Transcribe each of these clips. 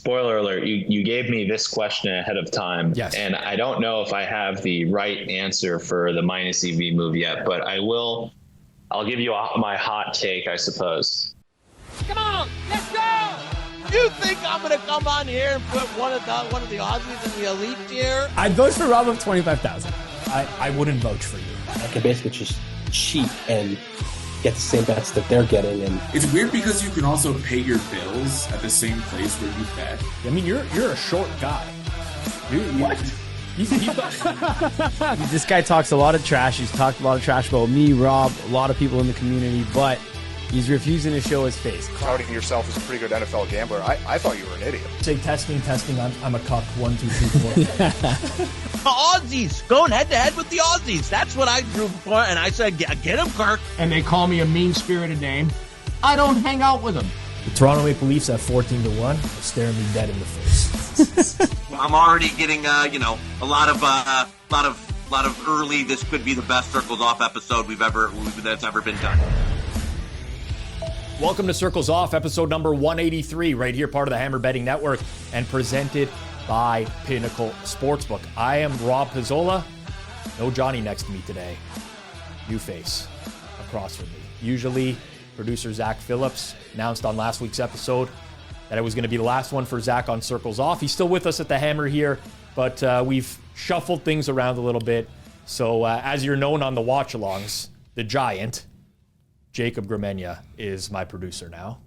spoiler alert, you gave me this question ahead of time. Yes. And I don't know if I have the right answer for the minus EV move yet, but I'll give you my hot take, I suppose. Come on, let's go! You think I'm gonna come on here and put one of the Aussies in the elite tier? I'd vote for Rob of 25,000. I wouldn't vote for you. I can basically just cheat and get the same bets that they're getting. And it's weird because you can also pay your bills at the same place where you bet. I mean, you're a short guy. What? This guy talks a lot of trash. He's talked a lot of trash about me, Rob, a lot of people in the community, but he's refusing to show his face. Touting yourself as a pretty good NFL gambler. I thought you were an idiot. Say testing, I'm a cuck. 1, 2, 3, 4. The Aussies, going head to head with the Aussies. That's what I drew for, and I said, get him, Kirk. And they call me a mean-spirited name. I don't hang out with them. The Toronto Maple Leafs at 14-1, staring me dead in the face. I'm already getting, a lot of early. This could be the best Circles Off episode that's ever been done. Welcome to Circles Off, episode number 183, right here, part of the Hammer Betting Network, and presented by Pinnacle Sportsbook. I am Rob Pizzola. No Johnny next to me today. New face across from me. Usually, producer Zach Phillips announced on last week's episode that it was going to be the last one for Zach on Circles Off. He's still with us at the Hammer here, but we've shuffled things around a little bit. So as you're known on the watch-alongs, the Giant, Jacob Gramenya, is my producer now.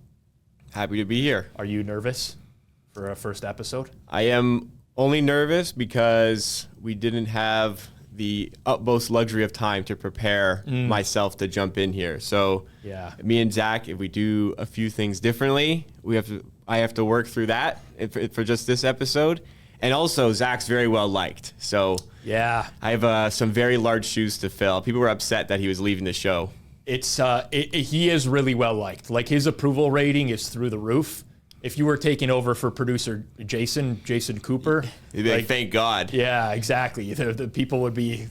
Happy to be here. Are you nervous for a first episode? I am only nervous because we didn't have the utmost luxury of time to prepare myself to jump in here. So yeah, me and Zach, if we do a few things differently, I have to work through that for just this episode. And also, Zach's very well liked. So yeah, I have some very large shoes to fill. People were upset that he was leaving the show. He is really well liked. Like, his approval rating is through the roof. If you were taking over for producer Jason Cooper, they'd be like, thank God. Yeah, exactly. The people would be,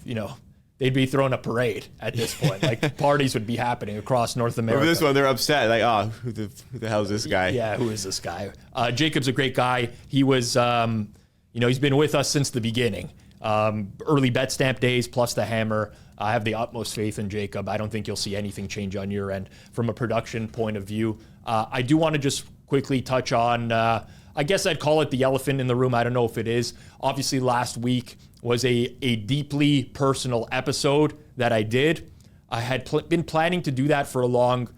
they'd be throwing a parade at this point. Like, parties would be happening across North America. For this one, they're upset. Like, oh, who the hell is this guy? Yeah, who is this guy? Jacob's a great guy. He was, he's been with us since the beginning. Early Betstamp days plus the Hammer. I have the utmost faith in Jacob. I don't think you'll see anything change on your end from a production point of view. I do want to just quickly touch on, I guess I'd call it the elephant in the room. I don't know if it is. Obviously, last week was a deeply personal episode that I did. I had been planning to do that for a long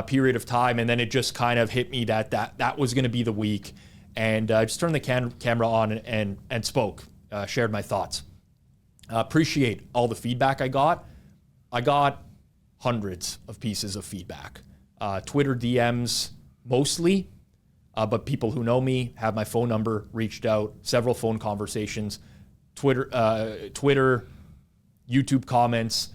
period of time, and then it just kind of hit me that was going to be the week. And I just turned the camera on and spoke, shared my thoughts. Appreciate all the feedback I got. I got hundreds of pieces of feedback. Twitter DMs mostly, but people who know me have my phone number, reached out, several phone conversations, Twitter, YouTube comments.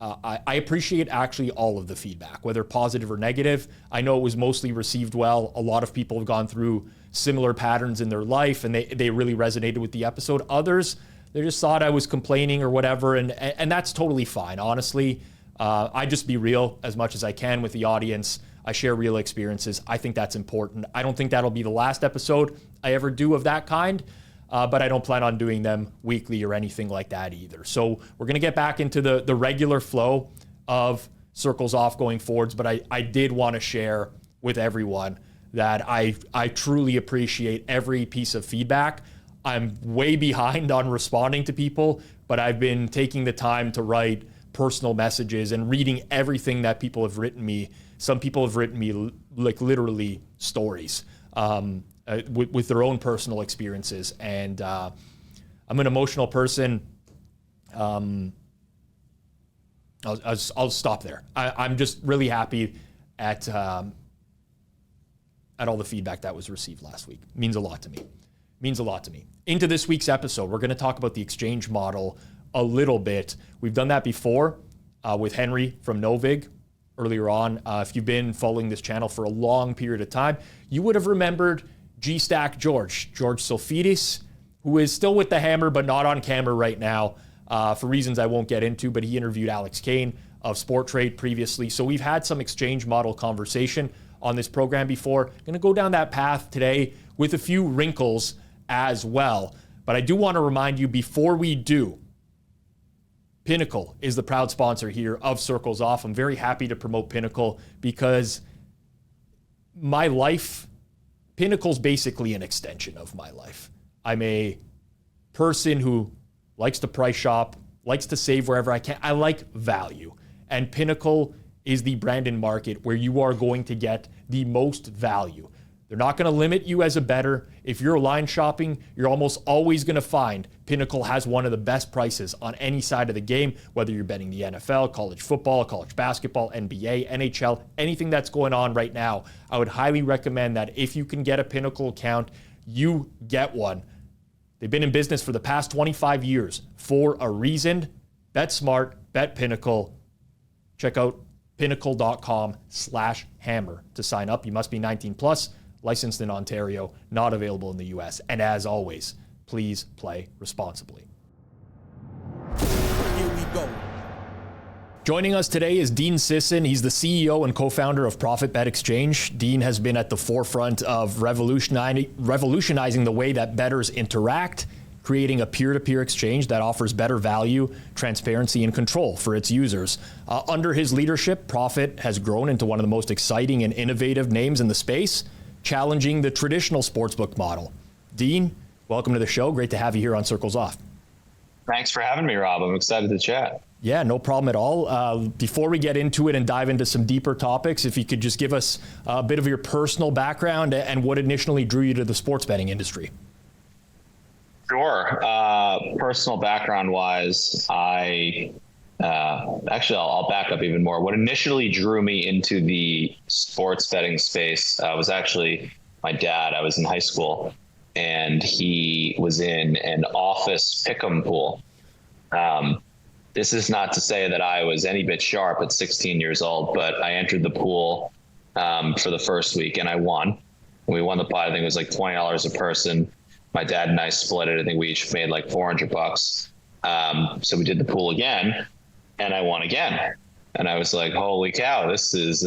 I appreciate actually all of the feedback, whether positive or negative. I know it was mostly received well. A lot of people have gone through similar patterns in their life, and they really resonated with the episode. Others, they just thought I was complaining or whatever, and that's totally fine. Honestly, I just be real as much as I can with the audience. I share real experiences. I think that's important. I don't think that'll be the last episode I ever do of that kind, but I don't plan on doing them weekly or anything like that either. So we're going to get back into the regular flow of Circles Off going forwards, but I did want to share with everyone that I truly appreciate every piece of feedback. I'm way behind on responding to people, but I've been taking the time to write personal messages and reading everything that people have written me. Some people have written me like literally stories with their own personal experiences. And I'm an emotional person. I'll stop there. I'm just really happy at all the feedback that was received last week. It means a lot to me. Into this week's episode, we're going to talk about the exchange model a little bit. We've done that before with Henry from Novig earlier on. If you've been following this channel for a long period of time, you would have remembered G-Stack George Sulfidis, who is still with the Hammer but not on camera right now for reasons I won't get into, but he interviewed Alex Kane of Sport Trade previously. So we've had some exchange model conversation on this program before. Going to go down that path today with a few wrinkles as well. But I do want to remind you before we do, Pinnacle is the proud sponsor here of Circles Off. I'm very happy to promote Pinnacle because my life, Pinnacle's basically an extension of my life. I'm a person who likes to price shop, likes to save wherever I can. I like value. And Pinnacle is the brand and market where you are going to get the most value. They're not going to limit you as a bettor. If you're line shopping, you're almost always going to find Pinnacle has one of the best prices on any side of the game, whether you're betting the NFL, college football, college basketball, NBA, NHL, anything that's going on right now. I would highly recommend that if you can get a Pinnacle account, you get one. They've been in business for the past 25 years for a reason. Bet smart, bet Pinnacle. Check out pinnacle.com/hammer to sign up. You must be 19 plus. Licensed in Ontario, not available in the US. And as always, please play responsibly. Here we go. Joining us today is Dean Sisun. He's the CEO and co-founder of Profit Bet Exchange. Dean has been at the forefront of revolutionizing the way that bettors interact, creating a peer-to-peer exchange that offers better value, transparency, and control for its users. Under his leadership, Profit has grown into one of the most exciting and innovative names in the space, challenging the traditional sportsbook model. Dean, welcome to the show. Great to have you here on Circles Off. Thanks for having me, Rob. I'm excited to chat. Yeah, no problem at all. Before we get into it and dive into some deeper topics, if you could just give us a bit of your personal background and what initially drew you to the sports betting industry. Sure. Personal background wise, I'll back up even more. What initially drew me into the sports betting space was actually my dad. I was in high school and he was in an office pick'em pool. This is not to say that I was any bit sharp at 16 years old, but I entered the pool for the first week and I won. We won the pot. I think it was like $20 a person. My dad and I split it. I think we each made like $400. So we did the pool again. And I won again. And I was like, holy cow, this is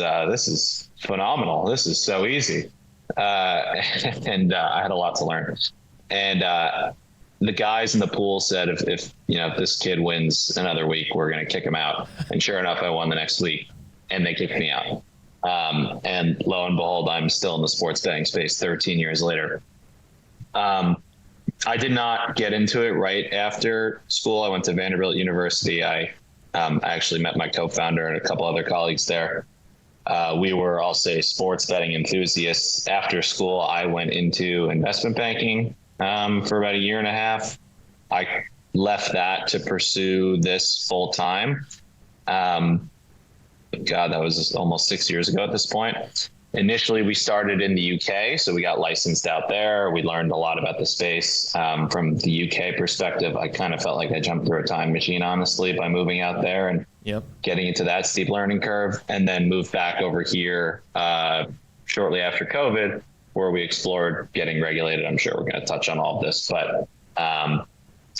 phenomenal. This is so easy. And I had a lot to learn. And the guys in the pool said, if this kid wins another week, we're going to kick him out. And sure enough, I won the next week and they kicked me out. And lo and behold, I'm still in the sports betting space 13 years later. I did not get into it right after school. I went to Vanderbilt University. I actually met my co-founder and a couple other colleagues there. We were, I'll say, sports betting enthusiasts. After school, I went into investment banking for about a year and a half. I left that to pursue this full time. God, that was almost 6 years ago at this point. Initially, we started in the UK, so we got licensed out there. We learned a lot about the space. From the UK perspective, I kind of felt like I jumped through a time machine, honestly, by moving out there and getting into that steep learning curve, and then moved back over here shortly after COVID, where we explored getting regulated. I'm sure we're going to touch on all of this, but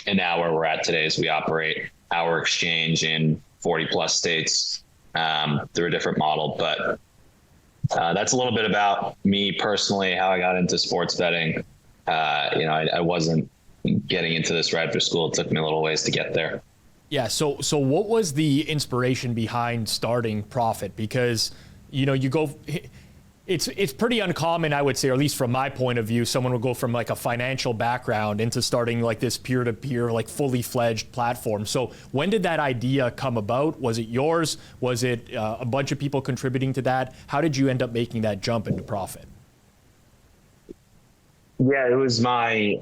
and now where we're at today is we operate our exchange in 40 plus states through a different model, but that's a little bit about me personally, how I got into sports betting. I wasn't getting into this right after school. It took me a little ways to get there. Yeah. So what was the inspiration behind starting Profit? Because, it's pretty uncommon, I would say, or at least from my point of view, someone will go from like a financial background into starting like this peer-to-peer, like fully fledged platform. So when did that idea come about? Was it yours? Was it a bunch of people contributing to that? How did you end up making that jump into Profit? Yeah, it was my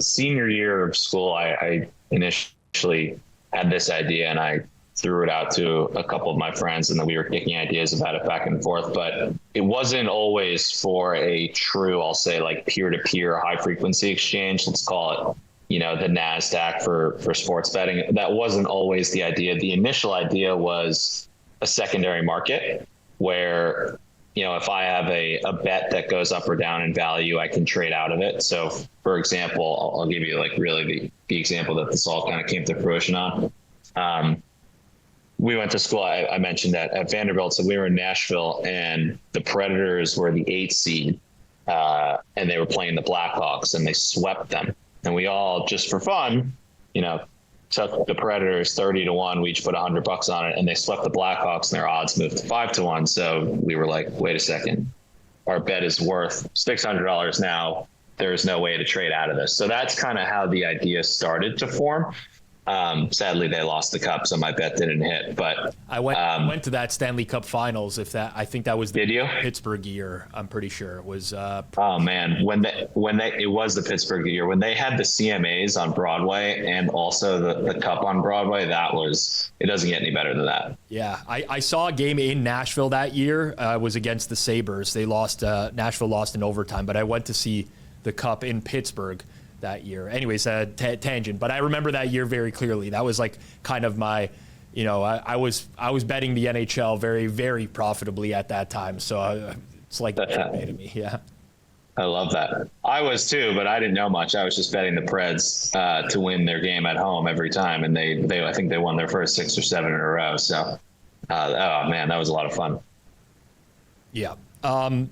senior year of school. I initially had this idea and I threw it out to a couple of my friends, and then we were kicking ideas about it back and forth. But it wasn't always for a true, I'll say, like peer-to-peer high frequency exchange. Let's call it, the NASDAQ for sports betting. That wasn't always the idea. The initial idea was a secondary market where, if I have a bet that goes up or down in value, I can trade out of it. So for example, I'll give you like really the example that this all kind of came to fruition on. We went to school, I mentioned that at Vanderbilt. So we were in Nashville and the Predators were the 8th seed and they were playing the Blackhawks, and they swept them. And we all, just for fun, took the Predators 30-1. We each put $100 on it, and they swept the Blackhawks, and their odds moved to 5-1. So we were like, wait a second, our bet is worth $600 now. There is no way to trade out of this. So that's kind of how the idea started to form. Sadly, they lost the cup, so my bet didn't hit. But I went to that Stanley Cup Finals. I think that was the Pittsburgh year. I'm pretty sure it was. Oh man, it was the Pittsburgh year when they had the CMAs on Broadway and also the Cup on Broadway. It doesn't get any better than that. Yeah, I saw a game in Nashville that year. It was against the Sabres. They lost. Nashville lost in overtime, but I went to see the Cup in Pittsburgh that year. Anyways, tangent, but I remember that year very clearly. That was like kind of my, I was betting the NHL very, very profitably at that time. So it's like that to me. Yeah. I love that. I was too, but I didn't know much. I was just betting the Preds to win their game at home every time. And they I think they won their first 6 or 7 in a row. So, oh man, that was a lot of fun. Yeah.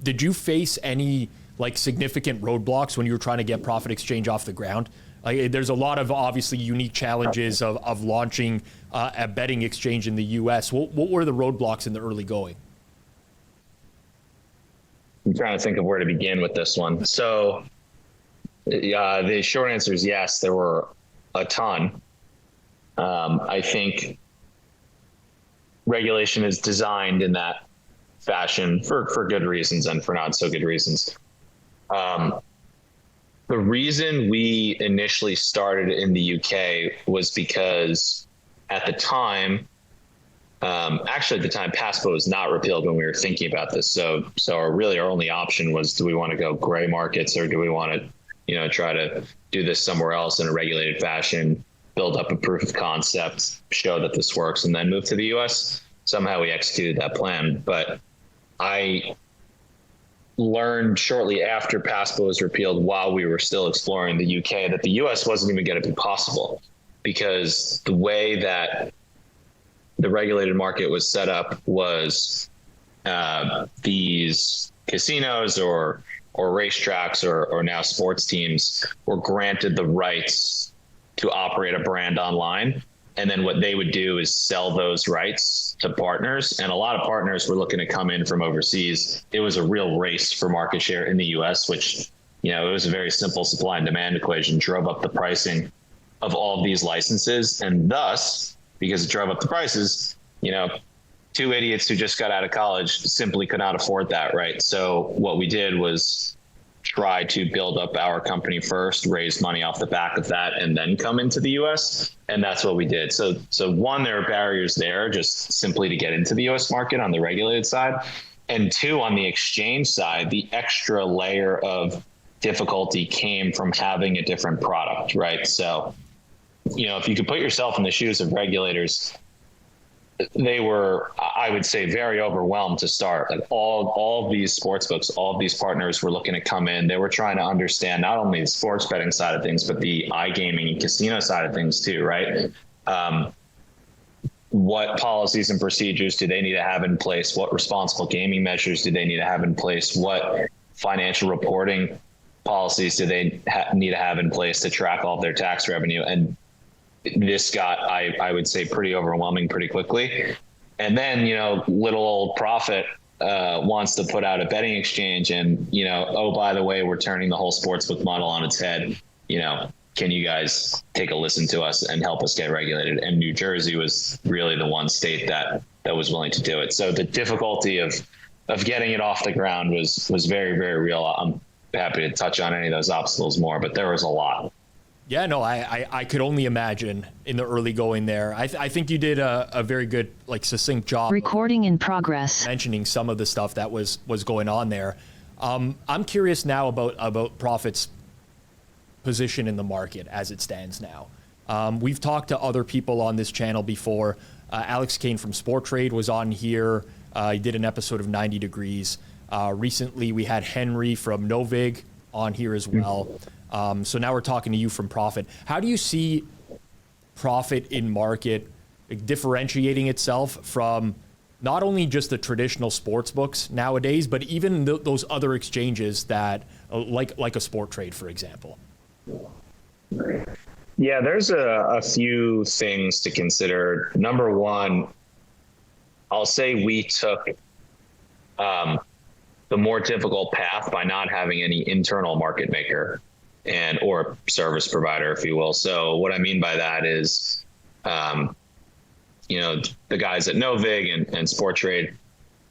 Did you face any significant roadblocks when you were trying to get Profit Exchange off the ground? There's a lot of obviously unique challenges of launching a betting exchange in the U.S. What were the roadblocks in the early going? I'm trying to think of where to begin with this one. So the short answer is yes, there were a ton. I think regulation is designed in that fashion for good reasons and for not so good reasons. The reason we initially started in the UK was because at the time, PASPA was not repealed when we were thinking about this. So our only option was, do we want to go gray markets, or do we want to, try to do this somewhere else in a regulated fashion, build up a proof of concept, show that this works, and then move to the US? Somehow we executed that plan. But I learned shortly after PASPA was repealed, while we were still exploring the UK, that the US wasn't even going to be possible, because the way that the regulated market was set up was these casinos or racetracks or now sports teams were granted the rights to operate a brand online. And then what they would do is sell those rights to partners. And a lot of partners were looking to come in from overseas. It was a real race for market share in the US, which, it was a very simple supply and demand equation, drove up the pricing of all of these licenses. And thus, because it drove up the prices, two idiots who just got out of college simply could not afford that, right? So what we did was try to build up our company first, raise money off the back of that, and then come into the US. And that's what we did. So one, there are barriers there just simply to get into the US market on the regulated side. And two, on the exchange side, the extra layer of difficulty came from having a different product, right? So, if you could put yourself in the shoes of regulators, they were, I would say, very overwhelmed to start. Like all of these sportsbooks, all of these partners were looking to come in. They were trying to understand not only the sports betting side of things, but the iGaming and casino side of things too, right? What policies and procedures do they need to have in place? What responsible gaming measures do they need to have in place? What financial reporting policies do they need to have in place to track all of their tax revenue? And this got, I would say, pretty overwhelming pretty quickly. And then, little old Profit wants to put out a betting exchange and, oh, by the way, we're turning the whole sportsbook model on its head. Can you guys take a listen to us and help us get regulated? And New Jersey was really the one state that was willing to do it. So the difficulty of getting it off the ground was very, very real. I'm happy to touch on any of those obstacles more, but there was a lot. Yeah, no, I could only imagine in the early going there. I think you did a very good, succinct job. Recording in progress. Mentioning some of the stuff that was going on there. I'm curious now about Profit's position in the market as it stands now. We've talked to other people on this channel before. Alex Kane from Sport Trade was on here. He did an episode of 90 Degrees. Recently, we had Henry from Novig on here as well. So now we're talking to you from Profit. How do you see Profit in market differentiating itself from not only just the traditional sports books nowadays, but even those other exchanges that like a Sport Trade, for example? Yeah, there's a few things to consider. Number one, I'll say we took the more difficult path by not having any internal market maker or service provider, if you will. So what I mean by that is, the guys at Novig and Sport Trade,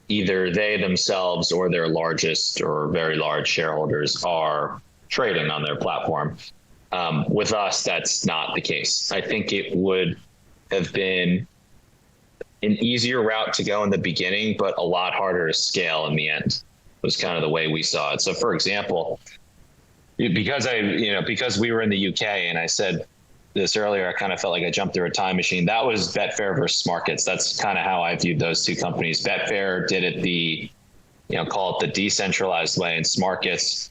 either they themselves or their largest or very large shareholders are trading on their platform. With us, that's not the case. I think it would have been an easier route to go in the beginning, but a lot harder to scale in the end, was kind of the way we saw it. So for example, because we were in the UK, and I said this earlier, I kind of felt like I jumped through a time machine. That was Betfair versus Markets. That's kind of how I viewed those two companies. Betfair did it call it the decentralized way, and Smarkets,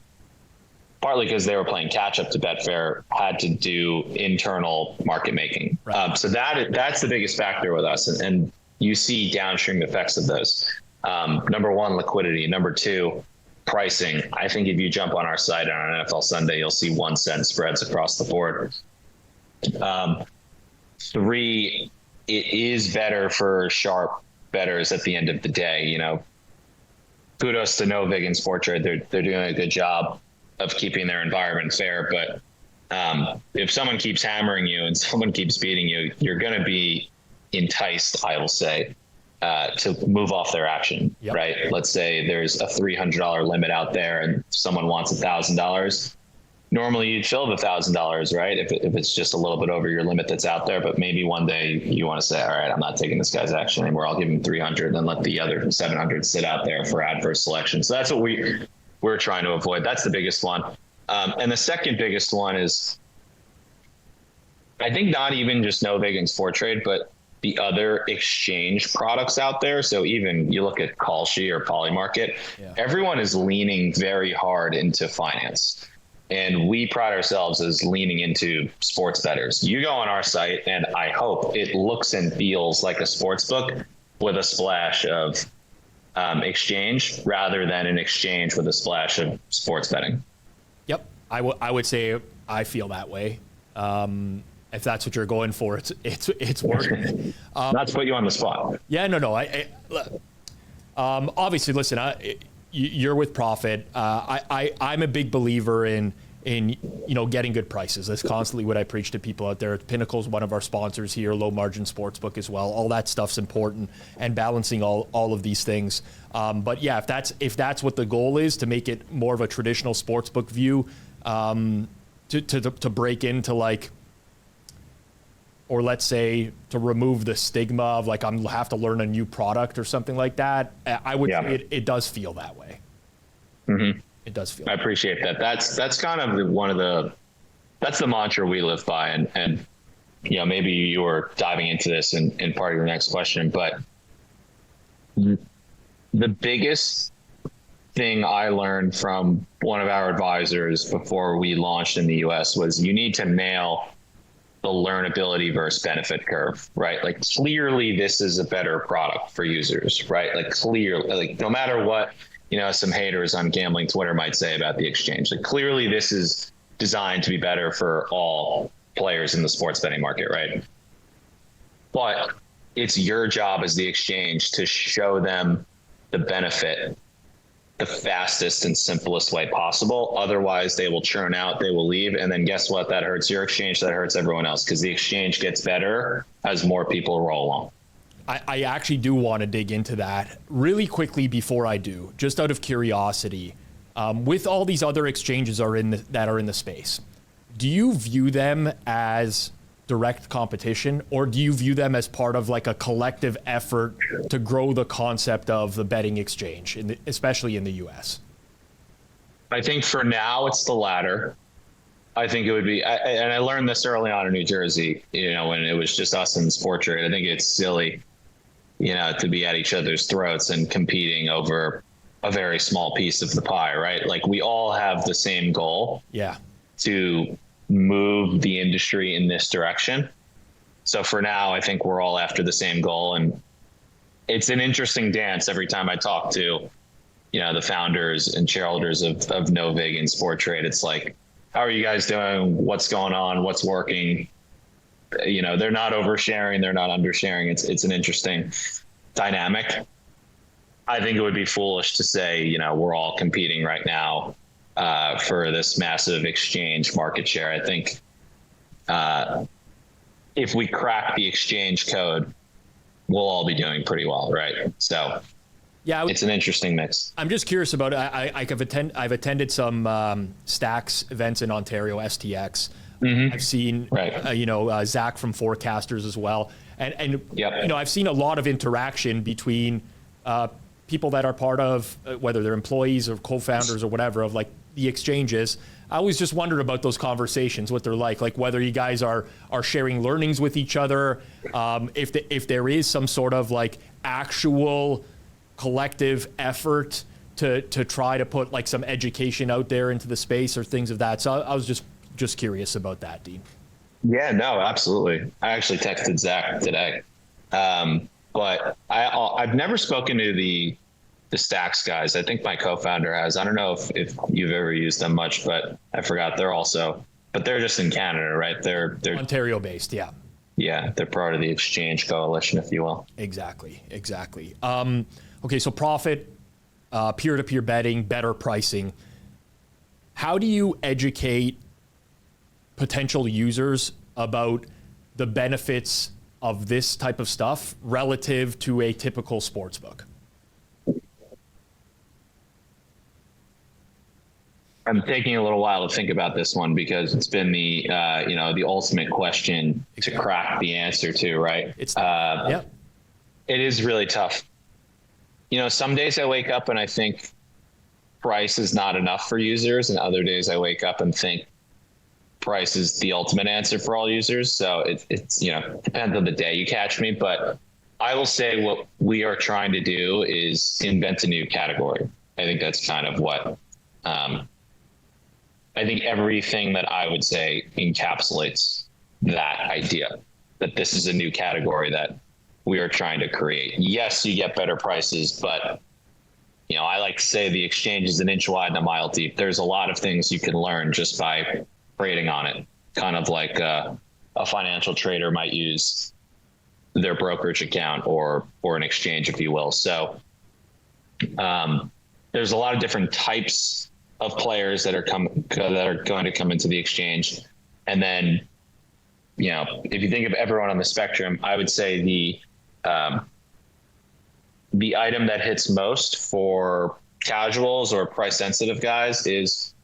partly because they were playing catch up to Betfair, had to do internal market making. Right. So that's the biggest factor with us, and you see downstream effects of those. Number one, liquidity. Number two, pricing. I think if you jump on our site on NFL Sunday, you'll see 1 cent spreads across the board. Three, it is better for sharp bettors at the end of the day. Kudos to Novig and Sport Trade. They're doing a good job of keeping their environment fair. But if someone keeps hammering you and someone keeps beating you, you're going to be enticed, I will say, to move off their action, yep. Right? Let's say there's a $300 limit out there and someone wants $1,000. Normally you'd fill the $1,000, right? If it's just a little bit over your limit that's out there, but maybe one day you want to say, all right, I'm not taking this guy's action anymore. I'll give him 300 and let the other 700 sit out there for adverse selection. So that's what we're trying to avoid. That's the biggest one. And the second biggest one is, I think not even just Novig and Sport Trade, but the other exchange products out there. So even you look at Kalshi or Polymarket, yeah. Everyone is leaning very hard into finance. And we pride ourselves as leaning into sports bettors. You go on our site, and I hope it looks and feels like a sports book with a splash of exchange rather than an exchange with a splash of sports betting. Yep, I would say I feel that way. If that's what you're going for, it's working. Not to put you on the spot. Yeah, no. Obviously, listen. You're with profit. I'm a big believer in getting good prices. That's constantly what I preach to people out there. Pinnacle is one of our sponsors here, low margin sportsbook as well. All that stuff's important, and balancing all of these things. But yeah, if that's what the goal is, to make it more of a traditional sportsbook view, to break into or let's say to remove the stigma of I'm have to learn a new product or something like that, I would say it does feel that way. Mm-hmm. It does feel. I appreciate that. That's kind of that's the mantra we live by, and maybe you were diving into this in part of your next question, but the biggest thing I learned from one of our advisors before we launched in the US was you need to nail the learnability versus benefit curve, right? Clearly this is a better product for users, right? Clearly, no matter what, some haters on gambling Twitter might say about the exchange. Clearly this is designed to be better for all players in the sports betting market, right? But it's your job as the exchange to show them the benefit the fastest and simplest way possible. Otherwise, they will churn out, they will leave. And then guess what? That hurts your exchange, that hurts everyone else, because the exchange gets better as more people roll along. I actually do want to dig into that really quickly before I do, just out of curiosity. With all these other exchanges that are in the space, do you view them as direct competition, or do you view them as part of a collective effort to grow the concept of the betting exchange, especially in the US? I think for now it's the latter. I think it would be, and I learned this early on in New Jersey, when it was just us and Sport Trade. I think it's silly, to be at each other's throats and competing over a very small piece of the pie, right? We all have the same goal. Yeah. To move the industry in this direction. So for now, I think we're all after the same goal, and it's an interesting dance every time I talk to, the founders and shareholders of Novig and Sport Trade. It's like, how are you guys doing? What's going on? What's working? They're not oversharing. They're not undersharing. It's an interesting dynamic. I think it would be foolish to say, we're all competing right now for this massive exchange market share. I think if we crack the exchange code, we'll all be doing pretty well, right? So yeah, it's an interesting mix. I'm just curious about it. I've attended some Stacks events in Ontario, STX. Mm-hmm. I've seen, Zach from Forecasters as well. And yep. I've seen a lot of interaction between people that are part of, whether they're employees or co-founders or whatever, of like the exchanges. I always just wondered about those conversations, what they're like whether you guys are sharing learnings with each other, if there is some sort of like actual collective effort to try to put like some education out there into the space or things of that. So I was just curious about that, Dean. Yeah, no, absolutely. I actually texted Zach today, but I've never spoken to the Stacks guys. I think my co-founder has. I don't know if you've ever used them much, but I forgot but they're just in Canada, right? They're Ontario based, yeah. Yeah, they're part of the exchange coalition, if you will. Exactly. Okay, so profit, peer-to-peer betting, better pricing. How do you educate potential users about the benefits of this type of stuff relative to a typical sportsbook? I'm taking a little while to think about this one because it's been the ultimate question to crack the answer to, right? It is really tough. Some days I wake up and I think price is not enough for users, and other days I wake up and think price is the ultimate answer for all users. So it's depends on the day you catch me, but I will say what we are trying to do is invent a new category. I think that's kind of what I think everything that I would say encapsulates that idea, that this is a new category that we are trying to create. Yes, you get better prices, but I like to say the exchange is an inch wide and a mile deep. There's a lot of things you can learn just by trading on it, kind of like a financial trader might use their brokerage account or an exchange, if you will. So there's a lot of different types of players that are going to come into the exchange. And then, if you think of everyone on the spectrum, I would say the item that hits most for casuals or price sensitive guys is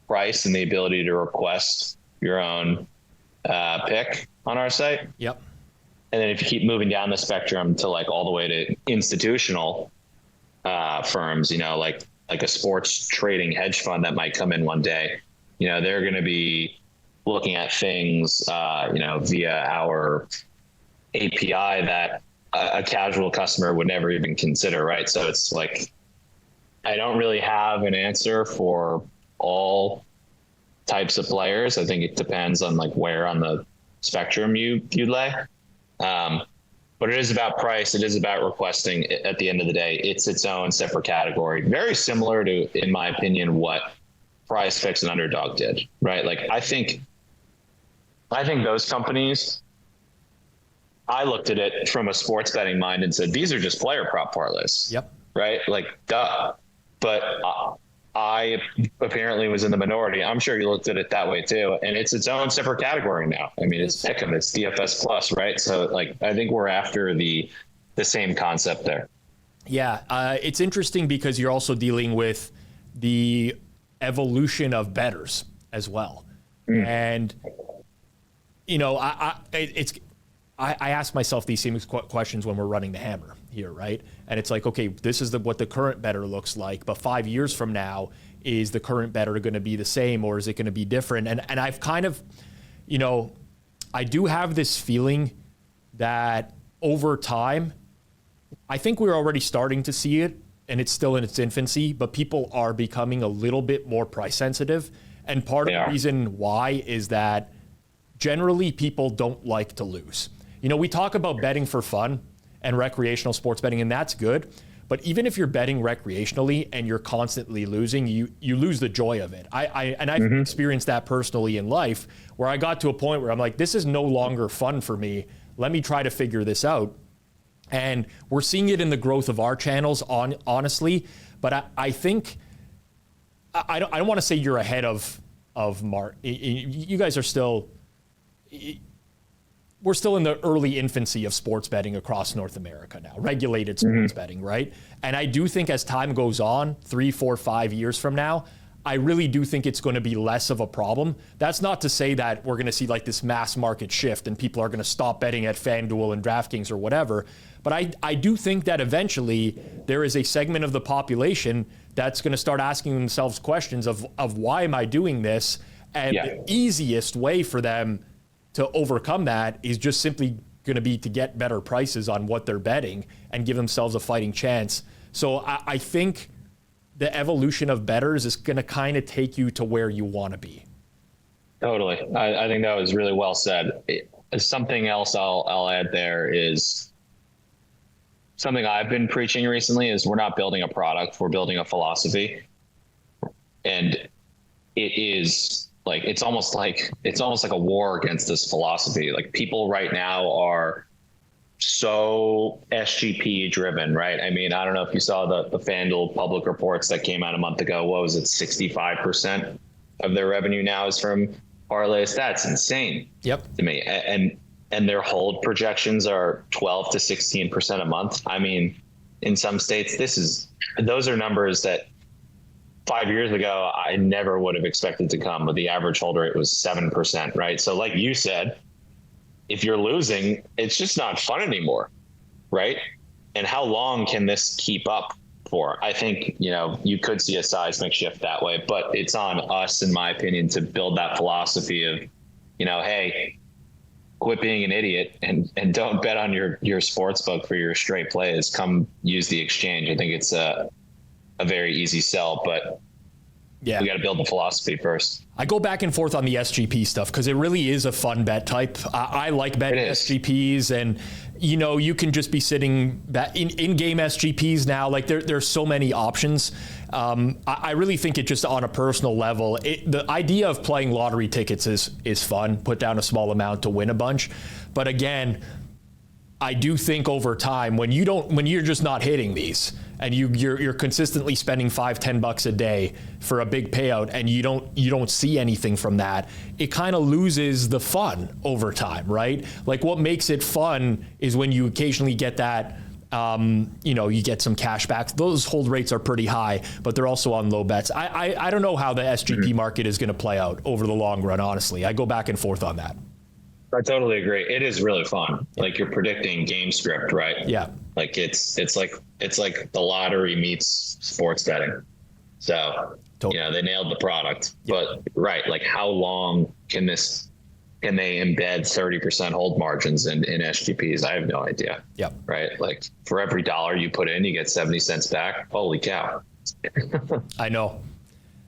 price and the ability to request your own pick on our site. Yep. And then if you keep moving down the spectrum to like all the way to institutional firms, like a sports trading hedge fund that might come in one day, they're going to be looking at things, via our API that a casual customer would never even consider, right? So it's like, I don't really have an answer for all types of players. I think it depends on like where on the spectrum you lay. But it is about price. It is about requesting. At the end of the day, it's its own separate category. Very similar to, in my opinion, what Prize Picks and Underdog did, right? Like, I think those companies, I looked at it from a sports betting mind and said, these are just player prop parlays. Yep. Right? Like, duh. But I apparently was in the minority. I'm sure you looked at it that way too. And it's its own separate category now. I mean, it's Pick'em, it's DFS plus, right? So like, I think we're after the same concept there. Yeah. It's interesting because you're also dealing with the evolution of bettors as well. And, I ask myself these same questions when we're running the hammer here, right? And it's like, okay, this is what the current bettor looks like, but 5 years from now, is the current bettor going to be the same or is it going to be different? And I've kind of, I do have this feeling that over time, I think we're already starting to see it and it's still in its infancy, but people are becoming a little bit more price sensitive. And part of the reason why is that generally people don't like to lose. We talk about betting for fun, and recreational sports betting, and that's good. But even if you're betting recreationally and you're constantly losing, you lose the joy of it. I've experienced that personally in life, where I got to a point where I'm like, this is no longer fun for me. Let me try to figure this out. And we're seeing it in the growth of our channels, honestly. But I think I don't want to say you're ahead of Mark. You guys are still. We're still in the early infancy of sports betting across North America now, regulated sports betting, right? And I do think as time goes on, 3, 4, 5 years from now, I really do think it's going to be less of a problem. That's not to say that we're going to see like this mass market shift and people are going to stop betting at FanDuel and DraftKings or whatever. But I do think that eventually there is a segment of the population that's going to start asking themselves questions of why am I doing this? And the easiest way for them to overcome that is just simply going to be to get better prices on what they're betting and give themselves a fighting chance. So I think the evolution of bettors is going to kind of take you to where you want to be. Totally. I think that was really well said. Something else I'll add there is something I've been preaching recently is we're not building a product, we're building a philosophy. And it is like, it's almost like a war against this philosophy. Like people right now are so SGP driven, right? I mean, I don't know if you saw the FanDuel public reports that came out a month ago. What was it? 65% of their revenue now is from parlays. That's insane. Yep. To me. And their hold projections are 12 to 16% a month. I mean, in some states, those are numbers that 5 years ago, I never would have expected to come. But the average hold rate was 7%, right? So like you said, if you're losing, it's just not fun anymore, right? And how long can this keep up for? I think, you could see a seismic shift that way, but it's on us, in my opinion, to build that philosophy of, hey, quit being an idiot and don't bet on your sports book for your straight plays. Come use the exchange. I think it's a very easy sell, but we got to build the philosophy first. I go back and forth on the SGP stuff because it really is a fun bet type. I like betting SGPs, and you can just be sitting in-game SGPs now. Like there's so many options. I really think it just on a personal level, the idea of playing lottery tickets is fun. Put down a small amount to win a bunch, but again, I do think over time when you're just not hitting these and you're consistently spending $5-10 a day for a big payout and you don't see anything from that, it kind of loses the fun over time, right? Like what makes it fun is when you occasionally get that, you get some cash backs. Those hold rates are pretty high, but they're also on low bets. I don't know how the SGP market is going to play out over the long run, honestly. I go back and forth on that. I totally agree. It is really fun. Like you're predicting game script, right? Yeah. Like it's like the lottery meets sports betting. So, they nailed the product, but right. Like how long can they embed 30% hold margins in SGPs? I have no idea. Yeah. Right. Like for every $1 you put in, you get 70 cents back. Holy cow. I know.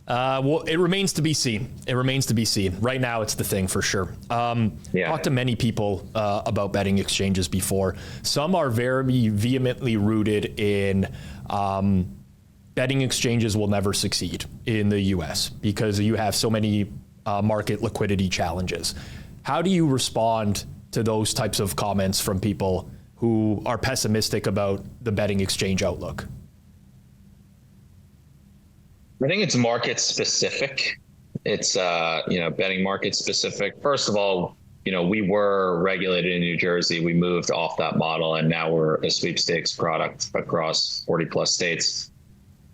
Well, it remains to be seen. Right now, it's the thing for sure. Talked to many people about betting exchanges before. Some are very vehemently rooted in betting exchanges will never succeed in the U.S. because you have so many market liquidity challenges. How do you respond to those types of comments from people who are pessimistic about the betting exchange outlook? I think it's market specific. It's, betting market specific. First of all, we were regulated in New Jersey. We moved off that model and now we're a sweepstakes product across 40 plus states.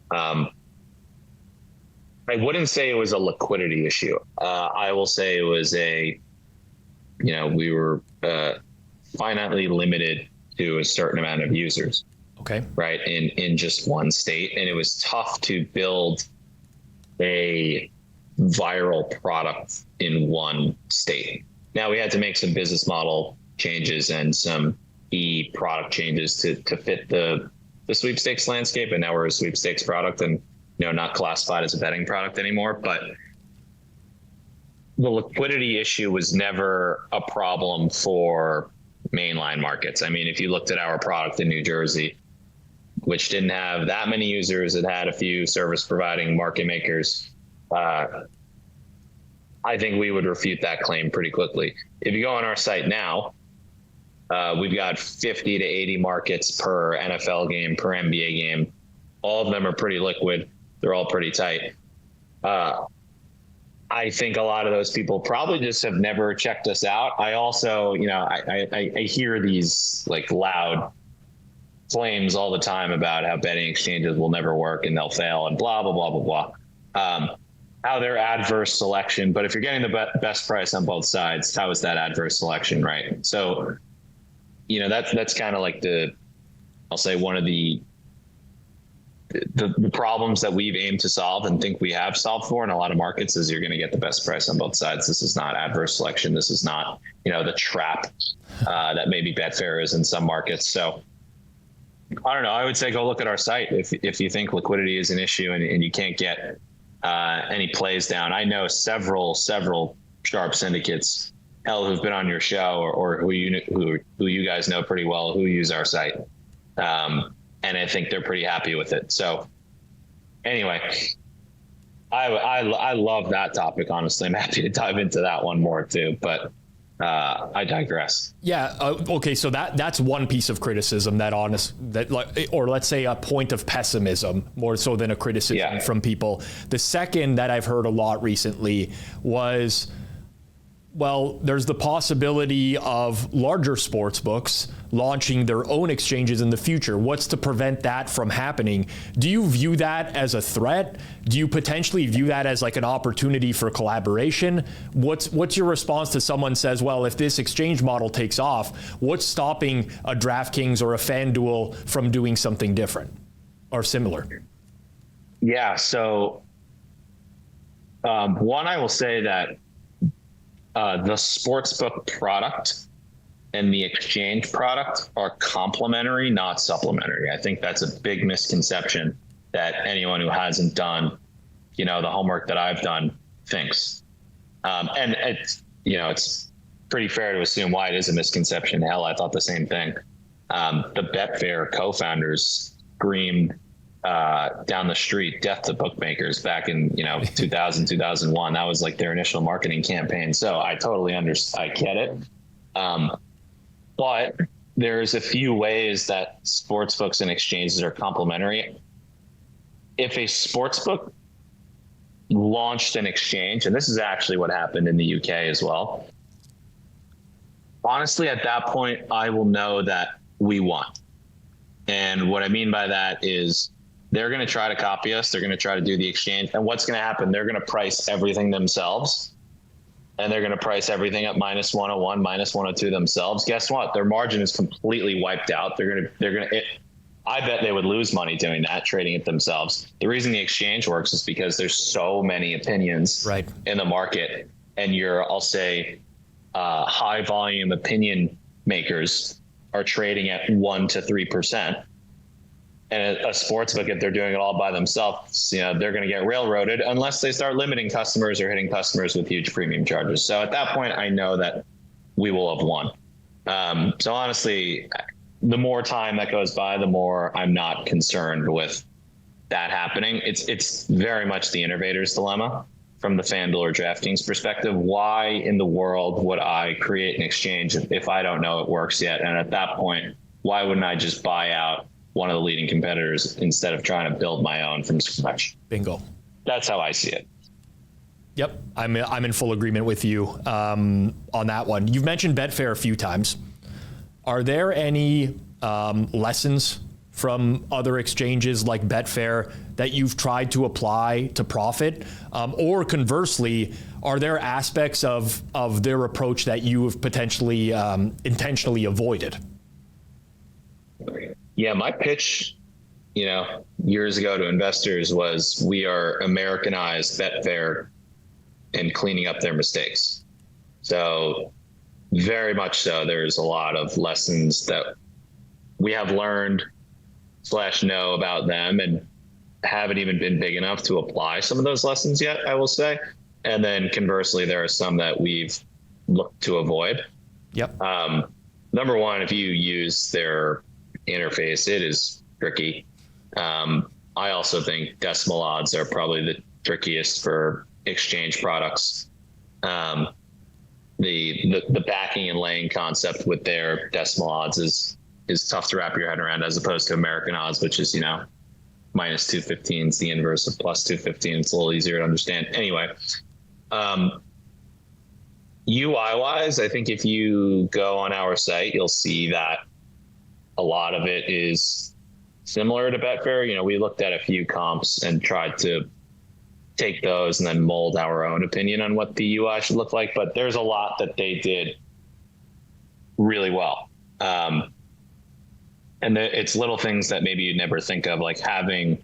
I wouldn't say it was a liquidity issue. I will say it was we were finitely limited to a certain amount of users. Okay. Right. In just one state. And it was tough to build a viral product in one state. Now we had to make some business model changes and some key product changes to fit the sweepstakes landscape. And now we're a sweepstakes product and, not classified as a betting product anymore. But the liquidity issue was never a problem for mainline markets. I mean, if you looked at our product in New Jersey, which didn't have that many users, it had a few service providing market makers, I think we would refute that claim pretty quickly. If you go on our site now, we've got 50 to 80 markets per NFL game, per NBA game. All of them are pretty liquid. They're all pretty tight. I think a lot of those people probably just have never checked us out. I also, I hear these like loud claims all the time about how betting exchanges will never work and they'll fail and blah, blah, blah, blah, blah. How they're adverse selection, but if you're getting the best price on both sides, how is that adverse selection, right? So, that's kind of like I'll say one of the problems that we've aimed to solve and think we have solved for in a lot of markets is you're going to get the best price on both sides. This is not adverse selection. This is not, the trap that maybe Betfair is in some markets. So I don't know. I would say go look at our site if you think liquidity is an issue and you can't get any plays down. I know several sharp syndicates, who've been on your show or who you guys know pretty well, who use our site. And I think they're pretty happy with it. So anyway, I love that topic. Honestly, I'm happy to dive into that one more too, but I digress. Yeah. Okay. So that's one piece of criticism or let's say a point of pessimism more so than a criticism from people. The second that I've heard a lot recently was, well, there's the possibility of larger sports books launching their own exchanges in the future. What's to prevent that from happening? Do you view that as a threat? Do you potentially view that as like an opportunity for collaboration? What's your response to someone says, well, if this exchange model takes off, what's stopping a DraftKings or a FanDuel from doing something different or similar? Yeah. So one, I will say that the sportsbook product and the exchange product are complementary, not supplementary. I think that's a big misconception that anyone who hasn't done, the homework that I've done thinks. And it's pretty fair to assume why it is a misconception. Hell, I thought the same thing. The Betfair co-founders screamed down the street, death to bookmakers back in 2000, 2001. That was like their initial marketing campaign. So I totally understand. I get it. But there's a few ways that sportsbooks and exchanges are complementary. If a sportsbook launched an exchange, and this is actually what happened in the UK as well, honestly, at that point, I will know that we won. And what I mean by that is they're going to try to copy us. They're going to try to do the exchange. And what's going to happen? They're going to price everything themselves. And they're going to price everything at minus 101, minus 102 themselves. Guess what? Their margin is completely wiped out. I bet they would lose money doing that, trading it themselves. The reason the exchange works is because there's so many opinions in the market. And I'll say, high volume opinion makers are trading at 1% to 3%. And a sportsbook, if they're doing it all by themselves, they're going to get railroaded unless they start limiting customers or hitting customers with huge premium charges. So at that point, I know that we will have won. So honestly, the more time that goes by, the more I'm not concerned with that happening. It's very much the innovator's dilemma from the FanDuel or DraftKings perspective. Why in the world would I create an exchange if I don't know it works yet? And at that point, why wouldn't I just buy out one of the leading competitors instead of trying to build my own from scratch? Bingo. That's how I see it. Yep. I'm in full agreement with you on that one. You've mentioned Betfair a few times. Are there any lessons from other exchanges like Betfair that you've tried to apply to profit? Or conversely, are there aspects of their approach that you have potentially intentionally avoided? Yeah, my pitch, years ago to investors was we are Americanized Betfair and cleaning up their mistakes. So very much so, there's a lot of lessons that we have learned / know about them and haven't even been big enough to apply some of those lessons yet, I will say. And then conversely, there are some that we've looked to avoid. Yep. number one, if you use their interface, it is tricky. I also think decimal odds are probably the trickiest for exchange products. The backing and laying concept with their decimal odds is tough to wrap your head around, as opposed to American odds, which is, minus 215 is the inverse of plus 215. It's a little easier to understand. Anyway, UI wise, I think if you go on our site, you'll see that a lot of it is similar to Betfair. We looked at a few comps and tried to take those and then mold our own opinion on what the UI should look like. But there's a lot that they did really well. And it's little things that maybe you'd never think of, like having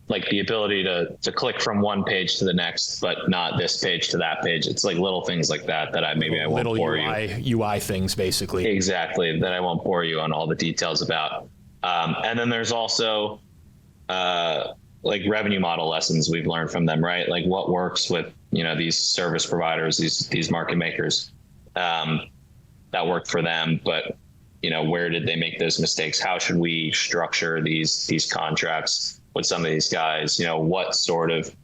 like the ability to click from one page to the next, but not this page to that page. It's like little things like that I won't bore you. UI things, basically. Exactly, that I won't bore you on all the details about. And then there's also like revenue model lessons we've learned from them, right? Like what works with, these service providers, these market makers, that worked for them, but where did they make those mistakes? How should we structure these contracts with some of these guys? What sort of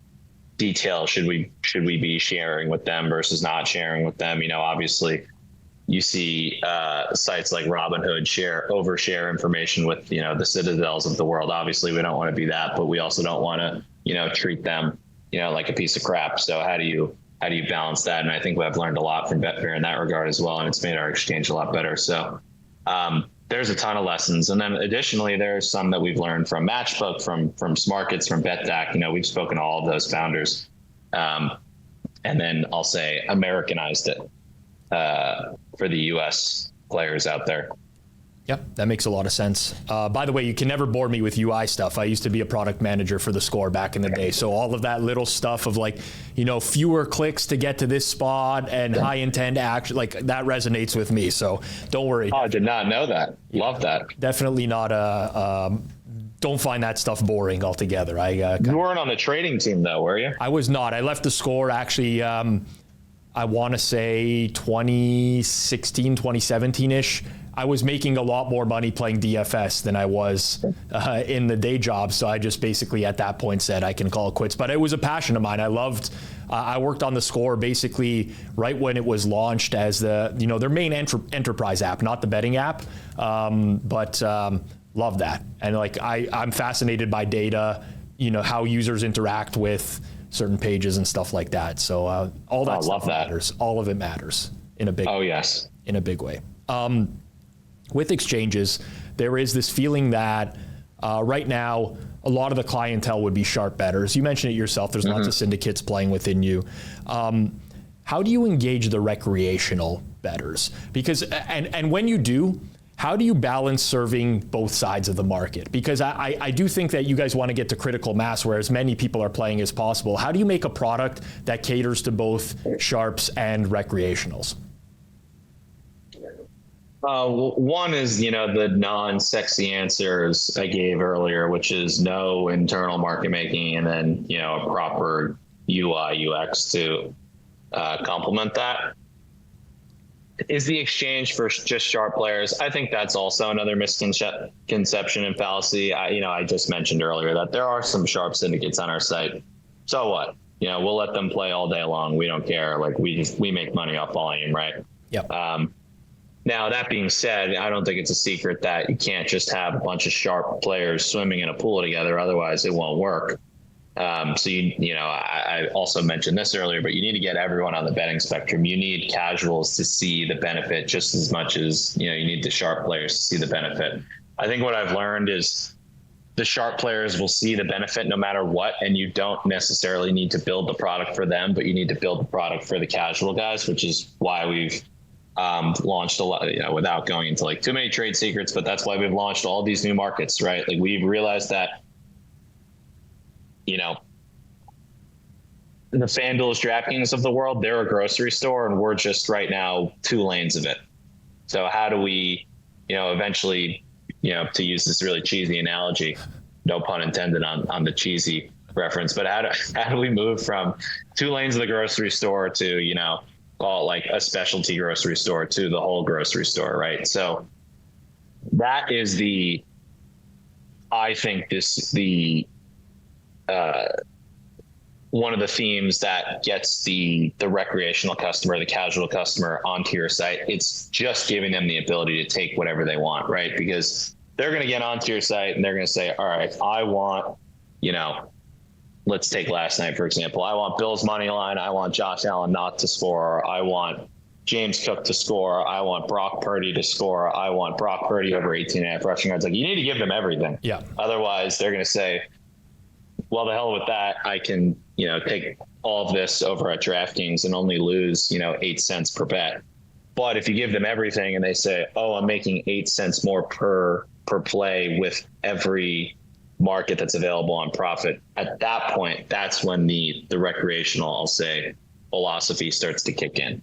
detail should we be sharing with them versus not sharing with them? Obviously you see sites like Robinhood overshare information with, the Citadels of the world. Obviously we don't want to be that, but we also don't want to, treat them, like a piece of crap. So how do you balance that? And I think we've learned a lot from Betfair in that regard as well. And it's made our exchange a lot better. So there's a ton of lessons. And then additionally, there's some that we've learned from Matchbook, from Smarkets, from BetDAC. We've spoken to all of those founders. And then I'll say Americanized it for the US players out there. Yep, that makes a lot of sense. By the way, you can never bore me with UI stuff. I used to be a product manager for the Score back in the day. So all of that little stuff of like, fewer clicks to get to this spot and high intent action, like that resonates with me. So don't worry. Oh, I did not know that. Love that. Definitely not don't find that stuff boring altogether. You weren't on the trading team though, were you? I was not. I left the Score actually, I want to say 2016, 2017-ish. I was making a lot more money playing DFS than I was in the day job. So I just basically at that point said I can call it quits. But it was a passion of mine. I loved, I worked on the Score basically right when it was launched as their main enterprise app, not the betting app. But love that. And like, I'm fascinated by data, how users interact with certain pages and stuff like that. So all that stuff matters. All of it matters in a big in a big way. With exchanges, there is this feeling that right now, a lot of the clientele would be sharp bettors. You mentioned it yourself. There's lots of syndicates playing within you. How do you engage the recreational bettors? Because, and when you do, how do you balance serving both sides of the market? Because I do think that you guys want to get to critical mass where as many people are playing as possible. How do you make a product that caters to both sharps and recreationals? One is, the non-sexy answers I gave earlier, which is no internal market making and then, a proper UI, UX to complement that. Is the exchange for just sharp players? I think that's also another misconception and fallacy. I just mentioned earlier that there are some sharp syndicates on our site. So what? We'll let them play all day long. We don't care. Like we make money off volume, right? Yep. Now, that being said, I don't think it's a secret that you can't just have a bunch of sharp players swimming in a pool together. Otherwise, it won't work. So, I also mentioned this earlier, but you need to get everyone on the betting spectrum. You need casuals to see the benefit just as much as, you need the sharp players to see the benefit. I think what I've learned is the sharp players will see the benefit no matter what, and you don't necessarily need to build the product for them, but you need to build the product for the casual guys, which is why we've launched a lot, without going into like too many trade secrets, but that's why we've launched all these new markets, right? Like we've realized that, the FanDuel's, DraftKings of the world, they're a grocery store and we're just right now 2 lanes of it. So how do we, eventually, to use this really cheesy analogy, no pun intended on the cheesy reference, but how do we move from 2 lanes of the grocery store to, call it like a specialty grocery store to the whole grocery store, right? So that is I think one of the themes that gets the recreational customer, the casual customer onto your site. It's just giving them the ability to take whatever they want, right? Because they're going to get onto your site and they're going to say, all right, I want, let's take last night, for example. I want Bills money line. I want Josh Allen not to score. I want James Cook to score. I want Brock Purdy to score. I want Brock Purdy over 18.5 rushing yards. Like, you need to give them everything. Yeah. Otherwise, they're going to say, well, the hell with that. I can, take all of this over at DraftKings and only lose, 8 cents per bet. But if you give them everything and they say, oh, I'm making 8 cents more per play with every market that's available on profit, at that point, that's when the recreational, I'll say, philosophy starts to kick in.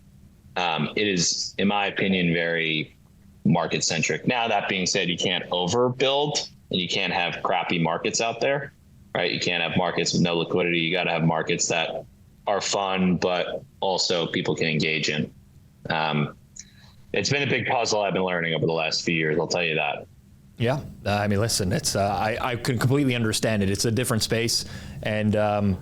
It is, in my opinion, very market centric. Now, that being said, you can't overbuild and you can't have crappy markets out there, right? You can't have markets with no liquidity. You got to have markets that are fun, but also people can engage in. It's been a big puzzle I've been learning over the last few years. I'll tell you that. Yeah. I mean, listen, it's, I can completely understand it. It's a different space, and,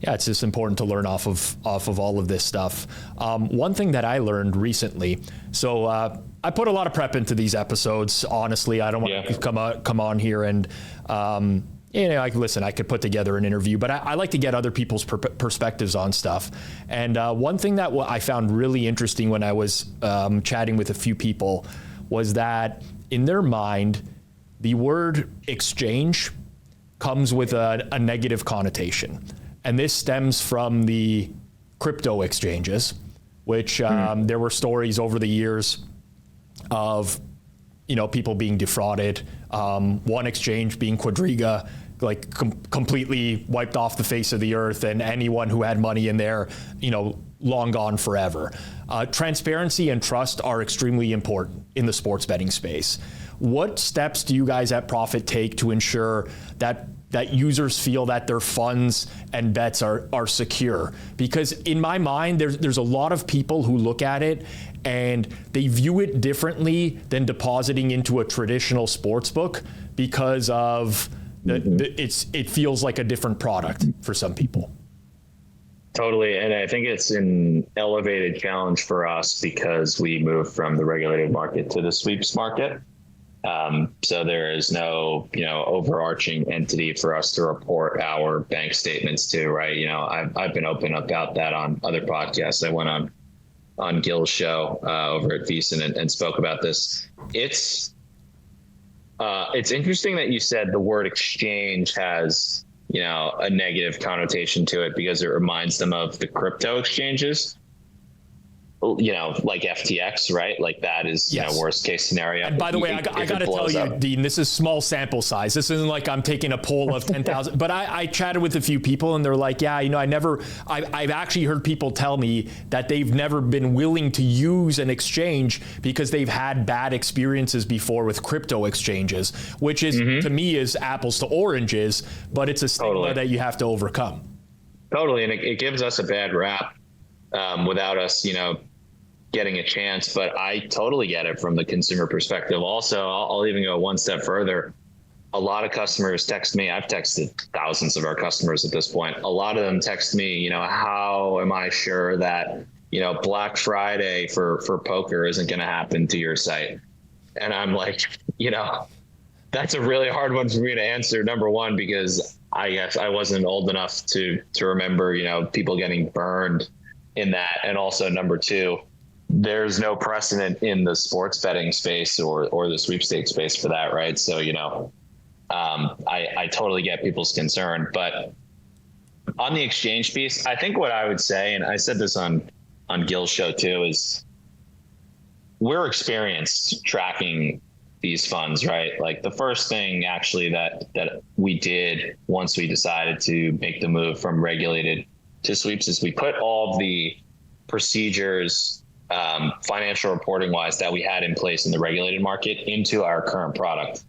it's just important to learn off of all of this stuff. One thing that I learned recently, so I put a lot of prep into these episodes. Honestly, I don't want to come on here and I could put together an interview, but I like to get other people's perspectives on stuff. And one thing that I found really interesting when I was chatting with a few people was that in their mind, the word exchange comes with a negative connotation. And this stems from the crypto exchanges, which there were stories over the years of, people being defrauded. One exchange being Quadriga, like completely wiped off the face of the earth, and anyone who had money in there, long gone forever. Transparency and trust are extremely important in the sports betting space. What steps do you guys at Profit take to ensure that users feel that their funds and bets are secure? Because in my mind, there's a lot of people who look at it and they view it differently than depositing into a traditional sports book because of it feels like a different product for some people. Totally. And I think it's an elevated challenge for us because we moved from the regulated market to the sweeps market. So there is no, overarching entity for us to report our bank statements to, right? I've been open about that on other podcasts. I went on Gil's show over at VSiN and spoke about this. It's interesting that you said the word exchange has, a negative connotation to it because it reminds them of the crypto exchanges. Like FTX, right? Like that is, worst case scenario. And by the way, I got to tell you, Dean, this is small sample size. This isn't like I'm taking a poll of 10,000, but I chatted with a few people and they're like, I've actually heard people tell me that they've never been willing to use an exchange because they've had bad experiences before with crypto exchanges, which is, to me, is apples to oranges, but it's a stigma that you have to overcome. Totally. And it gives us a bad rap without us, getting a chance, but I totally get it from the consumer perspective. Also, I'll even go one step further. A lot of customers text me. I've texted thousands of our customers at this point. A lot of them text me, how am I sure that, Black Friday for poker isn't going to happen to your site? And I'm like, that's a really hard one for me to answer. Number one, because I guess I wasn't old enough to remember, people getting burned in that. And also number two, there's no precedent in the sports betting space or the sweepstakes space for that, right? So, I totally get people's concern. But on the exchange piece, I think what I would say, and I said this on Gil's show too, is we're experienced tracking these funds, right? Like the first thing actually that we did once we decided to make the move from regulated to sweeps is we put all of the procedures, financial reporting wise, that we had in place in the regulated market into our current product.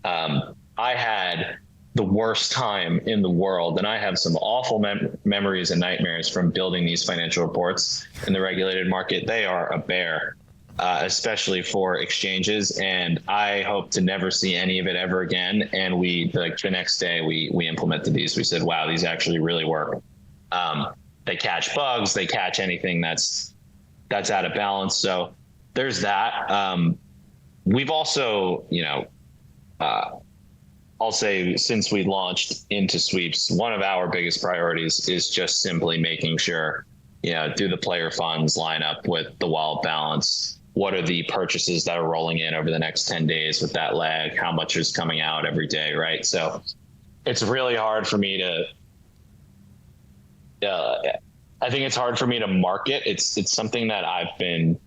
I had the worst time in the world. And I have some awful memories and nightmares from building these financial reports in the regulated market. They are a bear, especially for exchanges. And I hope to never see any of it ever again. And the next day we implemented these. We said, wow, these actually really work. They catch bugs, they catch anything that's out of balance. So there's that. We've also, I'll say since we launched into sweeps, one of our biggest priorities is just simply making sure, do the player funds line up with the wallet balance? What are the purchases that are rolling in over the next 10 days with that lag? How much is coming out every day, right? So it's really hard for me to, I think it's hard for me to market. It's something that I've been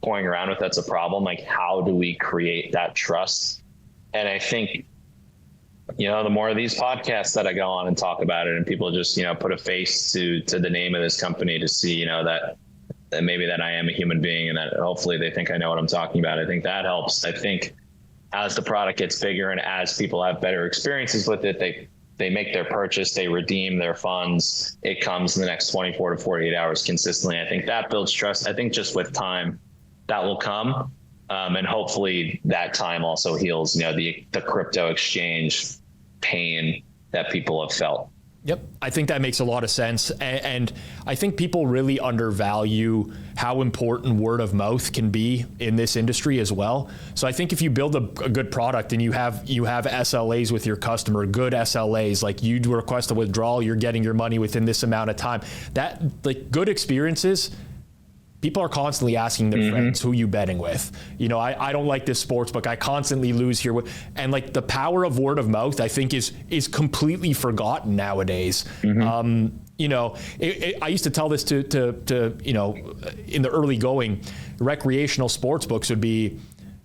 toying around with. That's a problem. Like, how do we create that trust? And I think, the more of these podcasts that I go on and talk about it, and people just, put a face to the name of this company to see, that maybe that I am a human being and that hopefully they think I know what I'm talking about. I think that helps. I think as the product gets bigger and as people have better experiences with it, they make their purchase, they redeem their funds. It comes in the next 24 to 48 hours consistently. I think that builds trust. I think just with time that will come. And hopefully that time also heals, the crypto exchange pain that people have felt. Yep. I think that makes a lot of sense. And I think people really undervalue how important word of mouth can be in this industry as well. So I think if you build a good product and you have SLAs with your customer, good SLAs, like you request a withdrawal, you're getting your money within this amount of time, that like good experiences, people are constantly asking their friends, who you betting with? I don't like this sports book. I constantly lose here. And like the power of word of mouth, I think is completely forgotten nowadays. I used to tell this to in the early going, recreational sports books would be,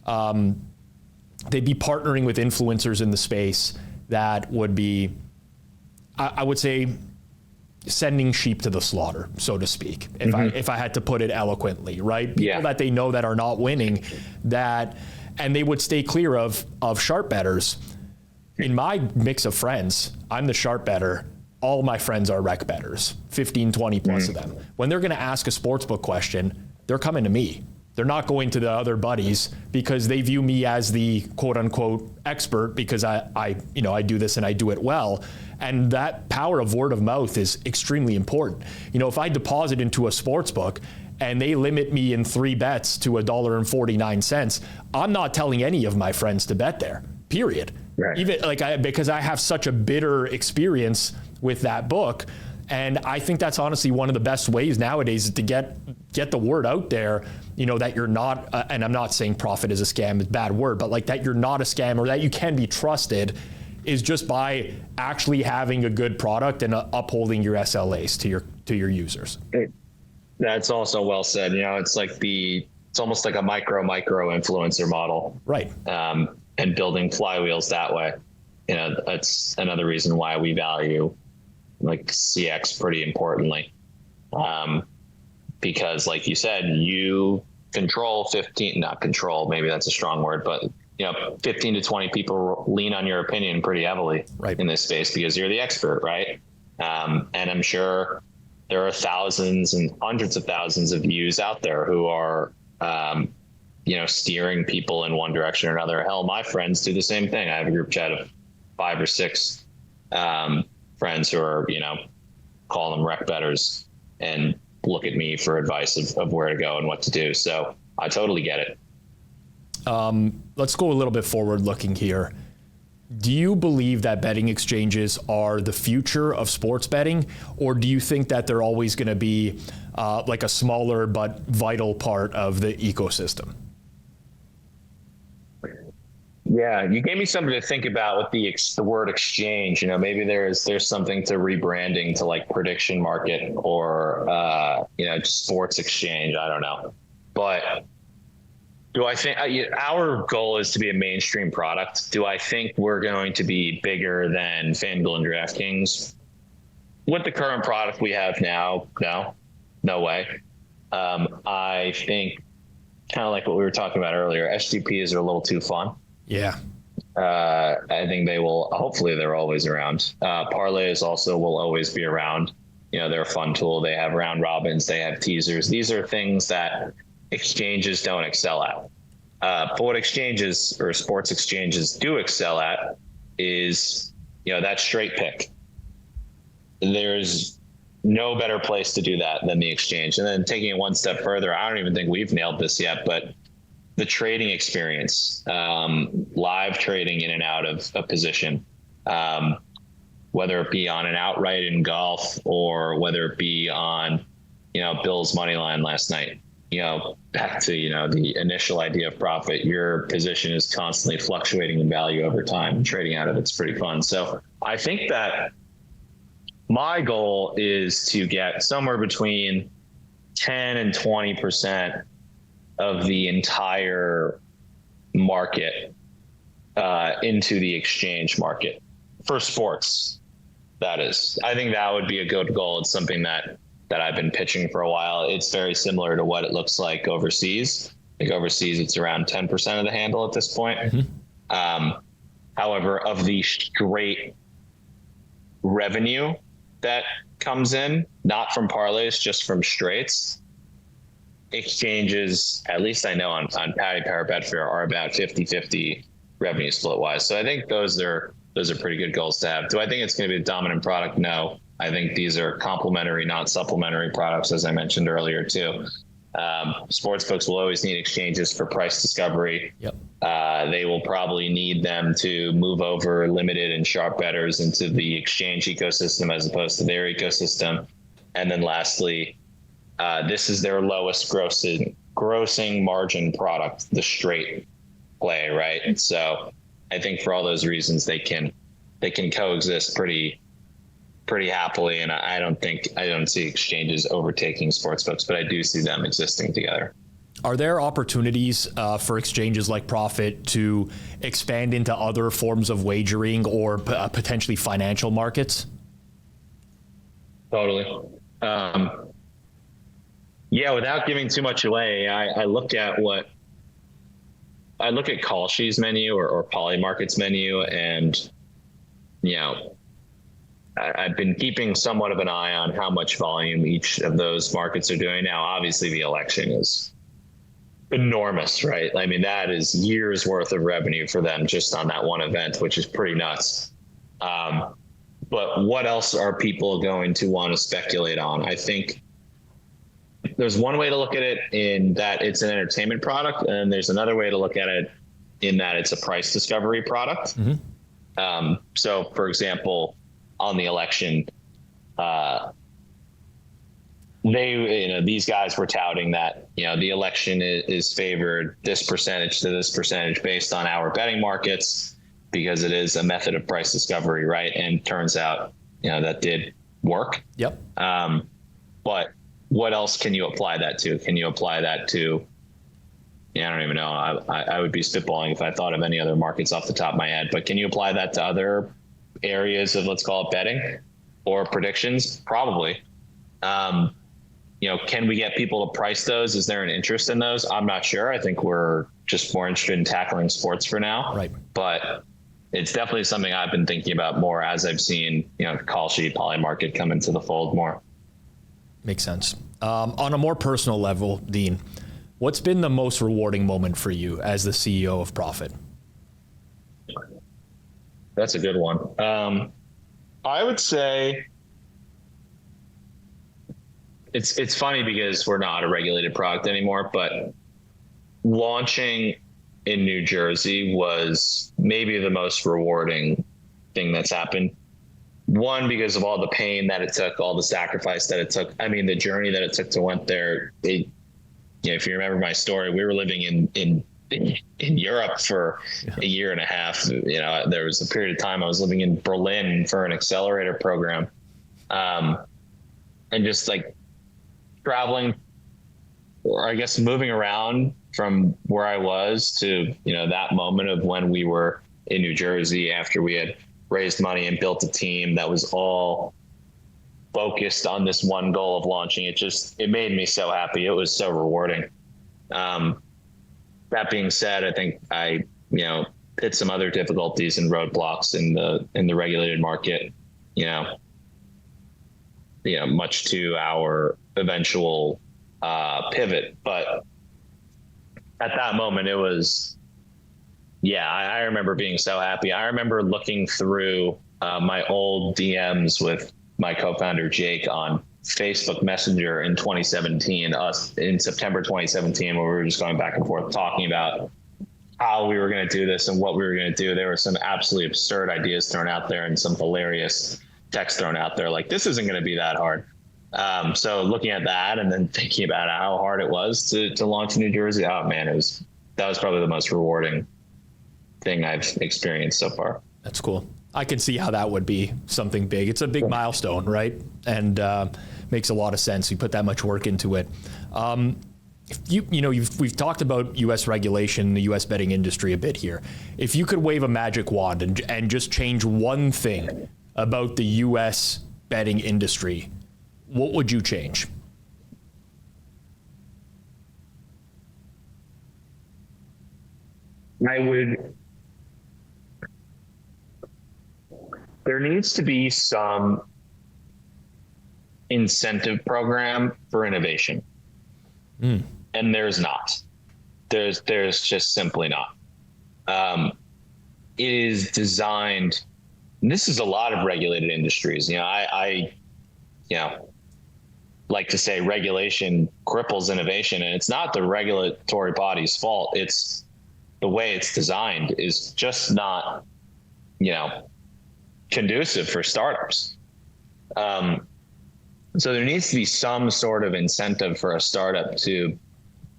they'd be partnering with influencers in the space that would be, I would say, sending sheep to the slaughter, so to speak, if I had to put it eloquently, right? People that they know that are not winning, and they would stay clear of sharp bettors. In my mix of friends, I'm the sharp better. All my friends are rec bettors, 15, 20 plus of them. When they're going to ask a sportsbook question, they're coming to me. They're not going to the other buddies because they view me as the quote unquote expert because I do this and I do it well. And that power of word of mouth is extremely important. If I deposit into a sports book and they limit me in 3 bets to $1.49, I'm not telling any of my friends to bet there, period. Right. Even because I have such a bitter experience with that book. And I think that's honestly one of the best ways nowadays is to get the word out there, that you're not, and I'm not saying profit is a scam, is a bad word, but like that you're not a scam or that you can be trusted is just by actually having a good product and upholding your SLAs to your users. That's also well said. It's like it's almost like a micro influencer model, right? And building flywheels that way. That's another reason why we value like CX pretty importantly, because like you said, you control not control, maybe that's a strong word, but 15 to 20 people lean on your opinion pretty heavily in this space because you're the expert, right? And I'm sure there are thousands and hundreds of thousands of views out there who are, steering people in one direction or another. Hell, my friends do the same thing. I have a group chat of 5 or 6 friends who are, call them rec bettors and look at me for advice of where to go and what to do. So I totally get it. Let's go a little bit forward looking here. Do you believe that betting exchanges are the future of sports betting, or do you think that they're always going to be like a smaller but vital part of the ecosystem? Yeah, you gave me something to think about with the word exchange. Maybe there's something to rebranding to like prediction market or sports exchange. I don't know, but do I think our goal is to be a mainstream product? Do I think we're going to be bigger than FanDuel and DraftKings? With the current product we have now, no way. I think kind of like what we were talking about earlier, SGPs are a little too fun. Yeah. I think they will, hopefully they're always around. Parlays also will always be around. They're a fun tool. They have round robins, they have teasers. These are things that exchanges don't excel at. But what exchanges or sports exchanges do excel at is, that straight pick. There's no better place to do that than the exchange. And then taking it one step further, I don't even think we've nailed this yet, but the trading experience, live trading in and out of a position, whether it be on an outright in golf or whether it be on, Bill's money line last night. Back to, the initial idea of profit, your position is constantly fluctuating in value over time. Trading out of it's pretty fun. So I think that my goal is to get somewhere between 10 and 20% of the entire market into the exchange market for sports. That is, I think that would be a good goal. It's something that I've been pitching for a while. It's very similar to what it looks like overseas. I think overseas, it's around 10% of the handle at this point. Mm-hmm. However, of the straight revenue that comes in, not from parlays, just from straights, exchanges, at least I know on Paddy Power Betfair, are about 50-50 revenue split wise. So I think those are pretty good goals to have. Do I think it's going to be a dominant product? No. I think these are complementary, not supplementary products, as I mentioned earlier too. Sportsbooks will always need exchanges for price discovery. Yep. They will probably need them to move over limited and sharp bettors into the exchange ecosystem as opposed to their ecosystem. And then lastly, this is their lowest grossing margin product, the straight play, right? And so I think for all those reasons, they can coexist pretty happily. And I don't see exchanges overtaking sportsbooks, but I do see them existing together. Are there opportunities for exchanges like Profit to expand into other forms of wagering or potentially financial markets? Totally. Yeah, without giving too much away, I look at Kalshi's menu or Polymarket's menu, and I've been keeping somewhat of an eye on how much volume each of those markets are doing. Now, obviously, the election is enormous, right? I mean, that is years worth of revenue for them just on that one event, which is pretty nuts. But what else are people going to want to speculate on? I think there's one way to look at it in that it's an entertainment product, and there's another way to look at it in that it's a price discovery product. Mm-hmm. So, for example, on the election, these guys were touting that, the election is favored this percentage to this percentage based on our betting markets because it is a method of price discovery, right? And turns out, that did work. Yep. But what else can you apply that to? Can you apply that to, I don't even know. I would be spitballing if I thought of any other markets off the top of my head, but can you apply that to other areas of, let's call it betting or predictions? Probably. Can we get people to price those? Is there an interest in those? I'm not sure. I think we're just more interested in tackling sports for now. Right. But it's definitely something I've been thinking about more as I've seen, Kalshi, Polymarket come into the fold more. Makes sense. On a more personal level, Dean, what's been the most rewarding moment for you as the CEO of Profit? That's a good one. I would say it's funny because we're not a regulated product anymore, but launching in New Jersey was maybe the most rewarding thing that's happened. One, because of all the pain that it took, all the sacrifice that it took. I mean, the journey that it took to went there. If you remember my story, we were living in Europe for a year and a half. There was a period of time I was living in Berlin for an accelerator program, and just like traveling, or I guess moving around from where I was to that moment of when we were in New Jersey after we had raised money and built a team that was all focused on this one goal of launching. It made me so happy. It was so rewarding. That being said, I think I hit some other difficulties and roadblocks in the regulated market, much to our eventual pivot. But at that moment, it was, I remember being so happy. I remember looking through my old DMs with my co-founder Jake on Facebook Messenger in 2017, in September 2017, where we were just going back and forth talking about how we were going to do this and what we were going to do. There were some absolutely absurd ideas thrown out there and some hilarious text thrown out there. Like, this isn't going to be that hard. So looking at that and then thinking about how hard it was to launch in New Jersey, oh man, that was probably the most rewarding thing I've experienced so far. That's cool. I can see how that would be something big. It's a big milestone, right? And makes a lot of sense. You put that much work into it. We've talked about U.S. regulation, the U.S. betting industry a bit here. If you could wave a magic wand and just change one thing about the U.S. betting industry, what would you change? There needs to be some incentive program for innovation. And there's not. There's just simply not. It is designed, and this is a lot of regulated industries. I like to say regulation cripples innovation, and it's not the regulatory body's fault. It's the way it's designed is just not, conducive for startups. So there needs to be some sort of incentive for a startup to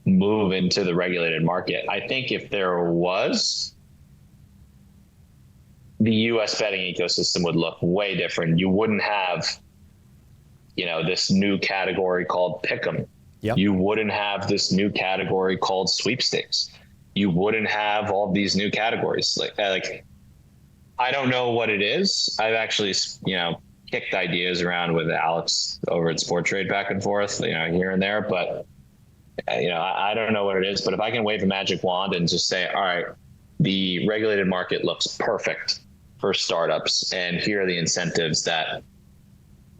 move into the regulated market. I think if there was, the U.S. betting ecosystem would look way different. You wouldn't have, this new category called Pick'em. Yep. You wouldn't have this new category called sweepstakes. You wouldn't have all these new categories. Like I don't know what it is. I've actually, kicked ideas around with Alex over at Sport Trade back and forth, here and there. But, I don't know what it is. But if I can wave a magic wand and just say, all right, the regulated market looks perfect for startups, and here are the incentives that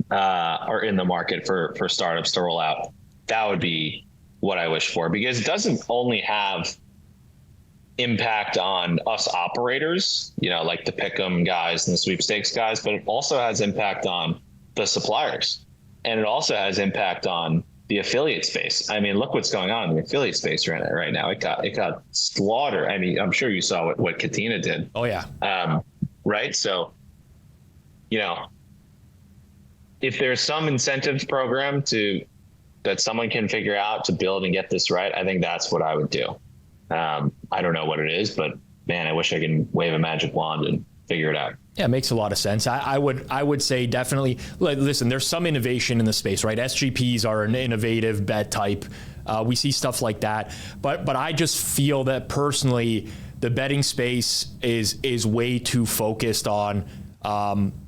are in the market for startups to roll out, that would be what I wish for. Because it doesn't only have impact on us operators, like the Pick'em guys and the sweepstakes guys, but it also has impact on the suppliers, and it also has impact on the affiliate space. I mean, look what's going on in the affiliate space right now. It got slaughtered. I mean, I'm sure you saw what Katina did. Oh yeah. Right. So, if there's some incentives program that someone can figure out to build and get this right, I think that's what I would do. I don't know what it is, but man, I wish I could wave a magic wand and figure it out. Yeah, it makes a lot of sense. I would say definitely, listen, there's some innovation in the space, right? SGPs are an innovative bet type. We see stuff like that. But I just feel that personally, the betting space is way too focused on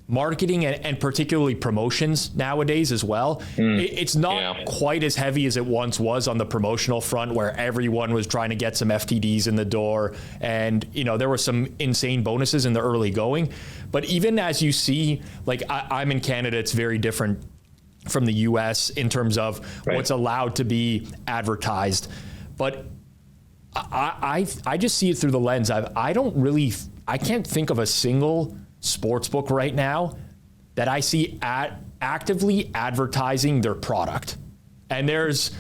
marketing and particularly promotions nowadays as well. It's not quite as heavy as it once was on the promotional front, where everyone was trying to get some FTDs in the door. And, there were some insane bonuses in the early going. But even as you see, like I'm in Canada, it's very different from the US in terms of what's allowed to be advertised. But I just see it through the lens. I can't think of a single sportsbook right now that I see actively advertising their product. And there's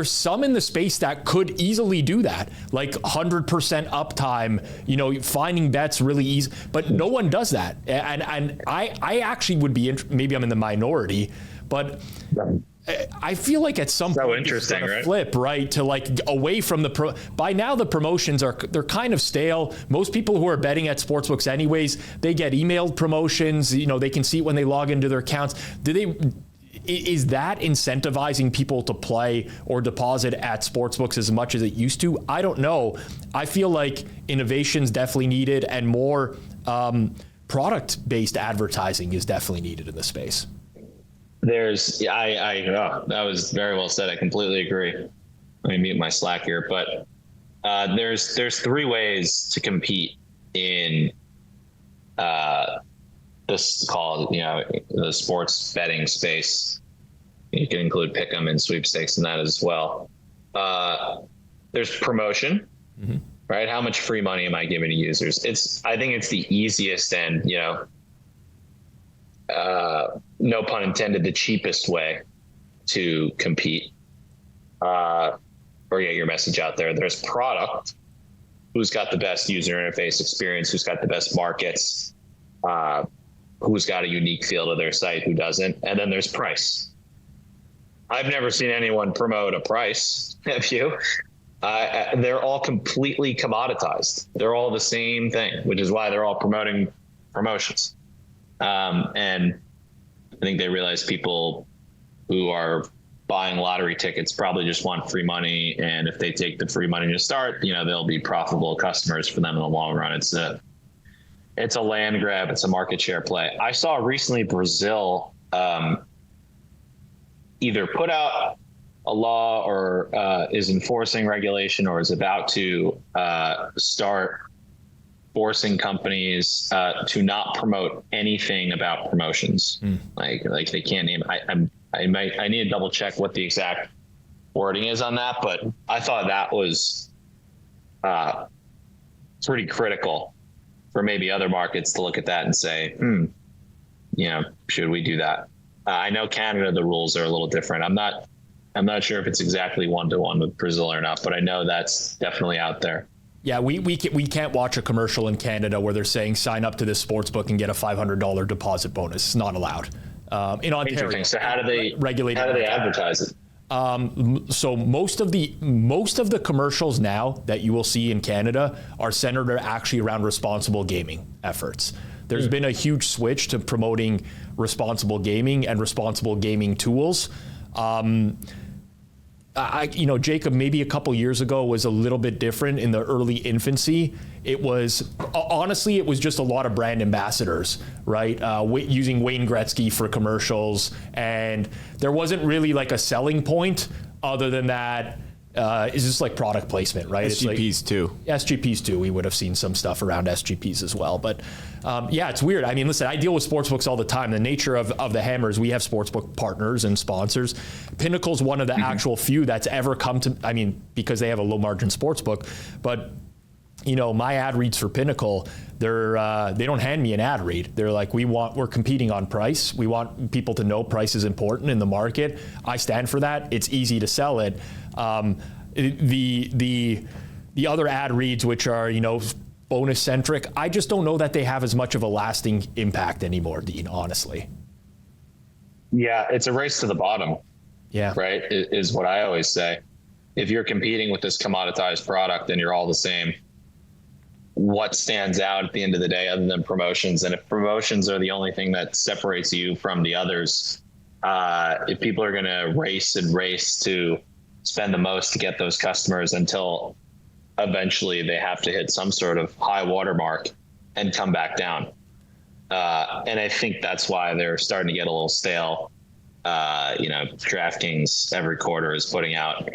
some in the space that could easily do that, like 100% uptime, finding bets really easy, but no one does that. And I actually would be, maybe I'm in the minority, but I feel like at some point it's going to flip, right? To like away from by now the promotions they're kind of stale. Most people who are betting at sportsbooks anyways, they get emailed promotions, they can see it when they log into their accounts. Is that incentivizing people to play or deposit at sportsbooks as much as it used to? I don't know. I feel like innovation's definitely needed, and more product-based advertising is definitely needed in the space. That was very well said. I completely agree. Let me mute my Slack here, but there's three ways to compete in this called, the sports betting space. You can include pick'em and sweepstakes in that as well. There's promotion, right? How much free money am I giving to users? I think it's the easiest and, no pun intended, the cheapest way to compete or get your message out there. There's product. Who's got the best user interface experience? Who's got the best markets? Who's got a unique feel to their site? Who doesn't? And then there's price. I've never seen anyone promote a price. Have you? They're all completely commoditized. They're all the same thing, which is why they're all promoting promotions. And I think they realize people who are buying lottery tickets probably just want free money. And if they take the free money to start, they'll be profitable customers for them in the long run. It's a land grab. It's a market share play. I saw recently Brazil either put out a law or is enforcing regulation or is about to start forcing companies to not promote anything about promotions. Like they can't name. I need to double check what the exact wording is on that, but I thought that was pretty critical for maybe other markets to look at that and say, should we do that? I know Canada, the rules are a little different. I'm not sure if it's exactly 1-to-1 with Brazil or not, but I know that's definitely out there. Yeah, we can't watch a commercial in Canada where they're saying sign up to this sportsbook and get a $500 deposit bonus. It's not allowed. In Ontario. Interesting. So how do they advertise it? So most of the commercials now that you will see in Canada are centered actually around responsible gaming efforts. There's been a huge switch to promoting responsible gaming and responsible gaming tools. Jacob, maybe a couple years ago was a little bit different in the early infancy. It was just a lot of brand ambassadors, right? Using Wayne Gretzky for commercials. And there wasn't really like a selling point other than that. It's just like product placement, right? SGPs too. SGPs too. We would have seen some stuff around SGPs as well. But it's weird. I mean, listen, I deal with sportsbooks all the time. The nature of the Hammers, we have sportsbook partners and sponsors. Pinnacle's one of the actual few that's ever come to, because they have a low margin sportsbook. But, my ad reads for Pinnacle, they don't hand me an ad read. They're like, we're competing on price. We want people to know price is important in the market. I stand for that. It's easy to sell it. The other ad reads, which are, bonus centric, I just don't know that they have as much of a lasting impact anymore, Dean, honestly. Yeah, it's a race to the bottom. Yeah. Right, is what I always say. If you're competing with this commoditized product and you're all the same, what stands out at the end of the day other than promotions? And if promotions are the only thing that separates you from the others, if people are going to race to spend the most to get those customers until eventually they have to hit some sort of high watermark and come back down. And I think that's why they're starting to get a little stale. DraftKings every quarter is putting out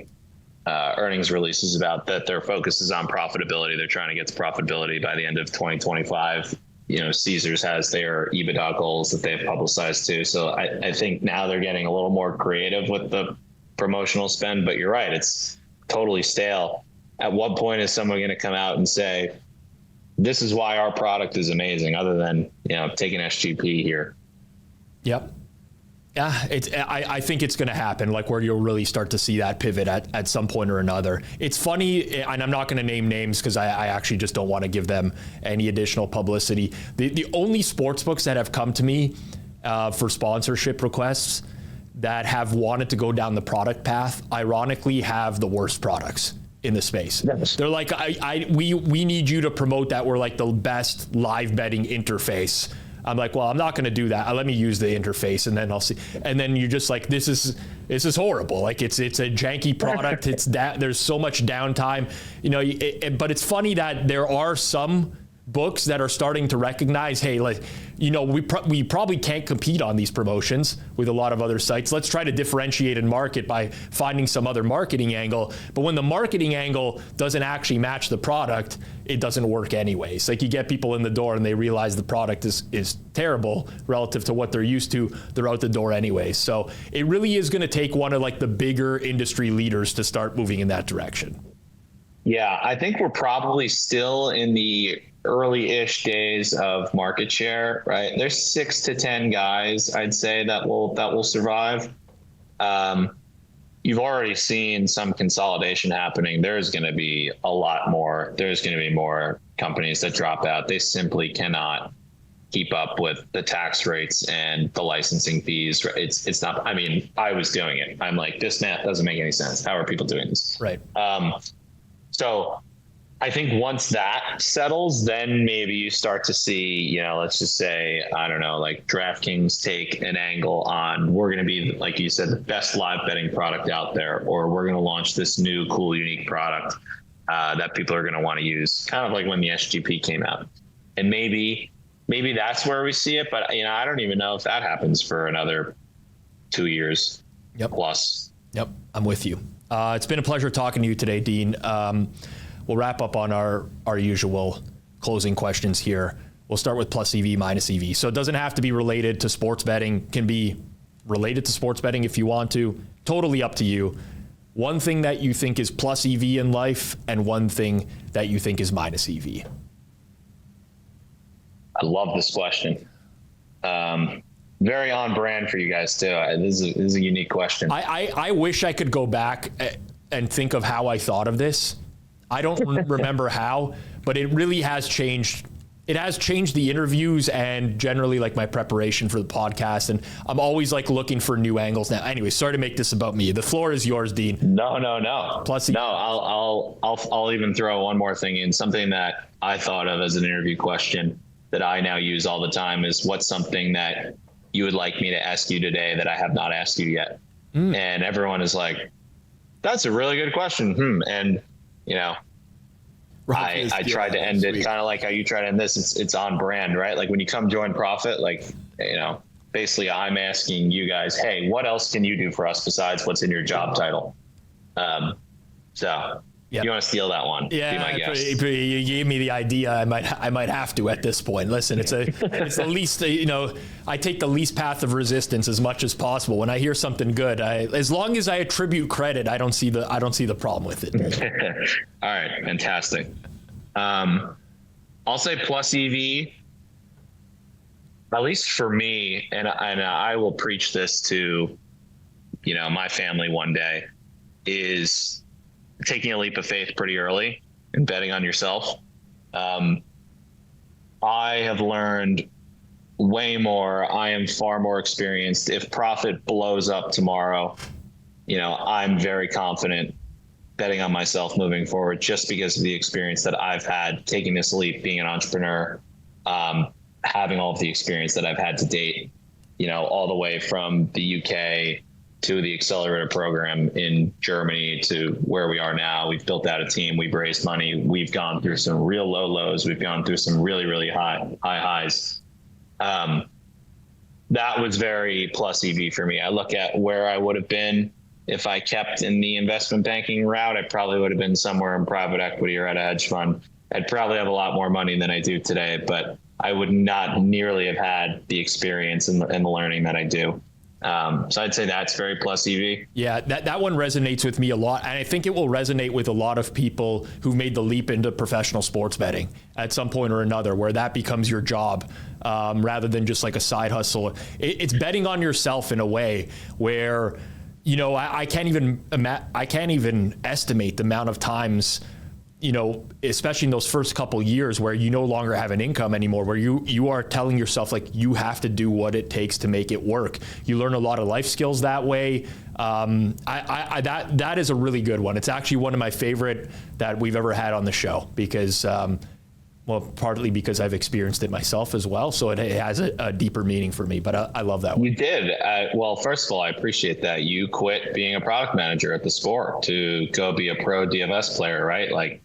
earnings releases about that their focus is on profitability. They're trying to get to profitability by the end of 2025. Caesars has their EBITDA goals that they've publicized too. So I think now they're getting a little more creative with the promotional spend, but you're right. It's totally stale. At what point is someone going to come out and say, this is why our product is amazing, other than, taking SGP here? Yep. Yeah, I think it's going to happen, like where you'll really start to see that pivot at some point or another. It's funny, and I'm not going to name names because I actually just don't want to give them any additional publicity. The only sportsbooks that have come to me for sponsorship requests that have wanted to go down the product path, ironically, have the worst products in the space. Yes. They're like, we need you to promote that we're like the best live betting interface. I'm like, well, I'm not going to do that. Let me use the interface, and then I'll see. And then you're just like, this is horrible. Like it's a janky product. There's so much downtime, but it's funny that there are some books that are starting to recognize, hey, like, we probably can't compete on these promotions with a lot of other sites. Let's try to differentiate and market by finding some other marketing angle. But when the marketing angle doesn't actually match the product, it doesn't work anyways. Like, you get people in the door and they realize the product is terrible relative to what they're used to. They're out the door anyways. So it really is going to take one of like the bigger industry leaders to start moving in that direction. Yeah, I think we're probably still in the early-ish days of market share, right? There's 6 to 10 guys, I'd say, that will survive. You've already seen some consolidation happening. There's going to be a lot more. There's going to be more companies that drop out. They simply cannot keep up with the tax rates and the licensing fees. It's not. I mean, I was doing it. I'm like, this math doesn't make any sense. How are people doing this? Right. So I think once that settles, then maybe you start to see, let's just say, I don't know, like DraftKings take an angle on, we're going to be, like you said, the best live betting product out there, or we're going to launch this new, cool, unique product that people are going to want to use, kind of like when the SGP came out. And maybe that's where we see it. But, I don't even know if that happens for another 2 years plus. Yep, I'm with you. It's been a pleasure talking to you today, Dean. We'll wrap up on our usual closing questions here. We'll start with plus EV, minus EV. So it doesn't have to be related to sports betting. Can be related to sports betting if you want to. Totally up to you. One thing that you think is plus EV in life and one thing that you think is minus EV. I love this question. Very on brand for you guys too. This is a unique question. I wish I could go back and think of how I thought of this. I don't remember how, but it really has changed. It has changed the interviews and generally like my preparation for the podcast. And I'm always like looking for new angles now. Anyway, sorry to make this about me. The floor is yours, Dean. No. Plus, I'll even throw one more thing in. Something that I thought of as an interview question that I now use all the time is, what's something that you would like me to ask you today that I have not asked you yet? And everyone is like, that's a really good question. And I tried to end it kind of like how you try to end this. It's on brand, right? Like when you come join Profit, like, basically I'm asking you guys, hey, what else can you do for us besides what's in your job title? You want to steal that one? Yeah, be my guest. You gave me the idea. I might have to at this point. Listen, it's the least, I take the least path of resistance as much as possible. When I hear something good, as long as I attribute credit, I don't see the problem with it. All right, fantastic. I'll say plus EV, at least for me, and I will preach this to, my family one day, is taking a leap of faith pretty early and betting on yourself. I have learned way more. I am far more experienced. If Profit blows up tomorrow, I'm very confident betting on myself moving forward, just because of the experience that I've had taking this leap, being an entrepreneur, having all of the experience that I've had to date, all the way from the UK to the accelerator program in Germany to where we are now. We've built out a team. We've raised money. We've gone through some real low lows. We've gone through some really, really high highs. That was very plus EV for me. I look at where I would have been if I kept in the investment banking route. I probably would have been somewhere in private equity or at a hedge fund. I'd probably have a lot more money than I do today, but I would not nearly have had the experience and the learning that I do. So I'd say that's very plus EV. Yeah, that one resonates with me a lot. And I think it will resonate with a lot of people who've made the leap into professional sports betting at some point or another, where that becomes your job rather than just like a side hustle. It's betting on yourself in a way where, I can't even estimate the amount of times, especially in those first couple years where you no longer have an income anymore, where you are telling yourself like you have to do what it takes to make it work. You learn a lot of life skills that way. That is a really good one. It's actually one of my favorite that we've ever had on the show because, partly because I've experienced it myself as well. So it has a deeper meaning for me, but I love that one. You did. Well, first of all, I appreciate that you quit being a product manager at the Score to go be a pro DFS player, right? Like,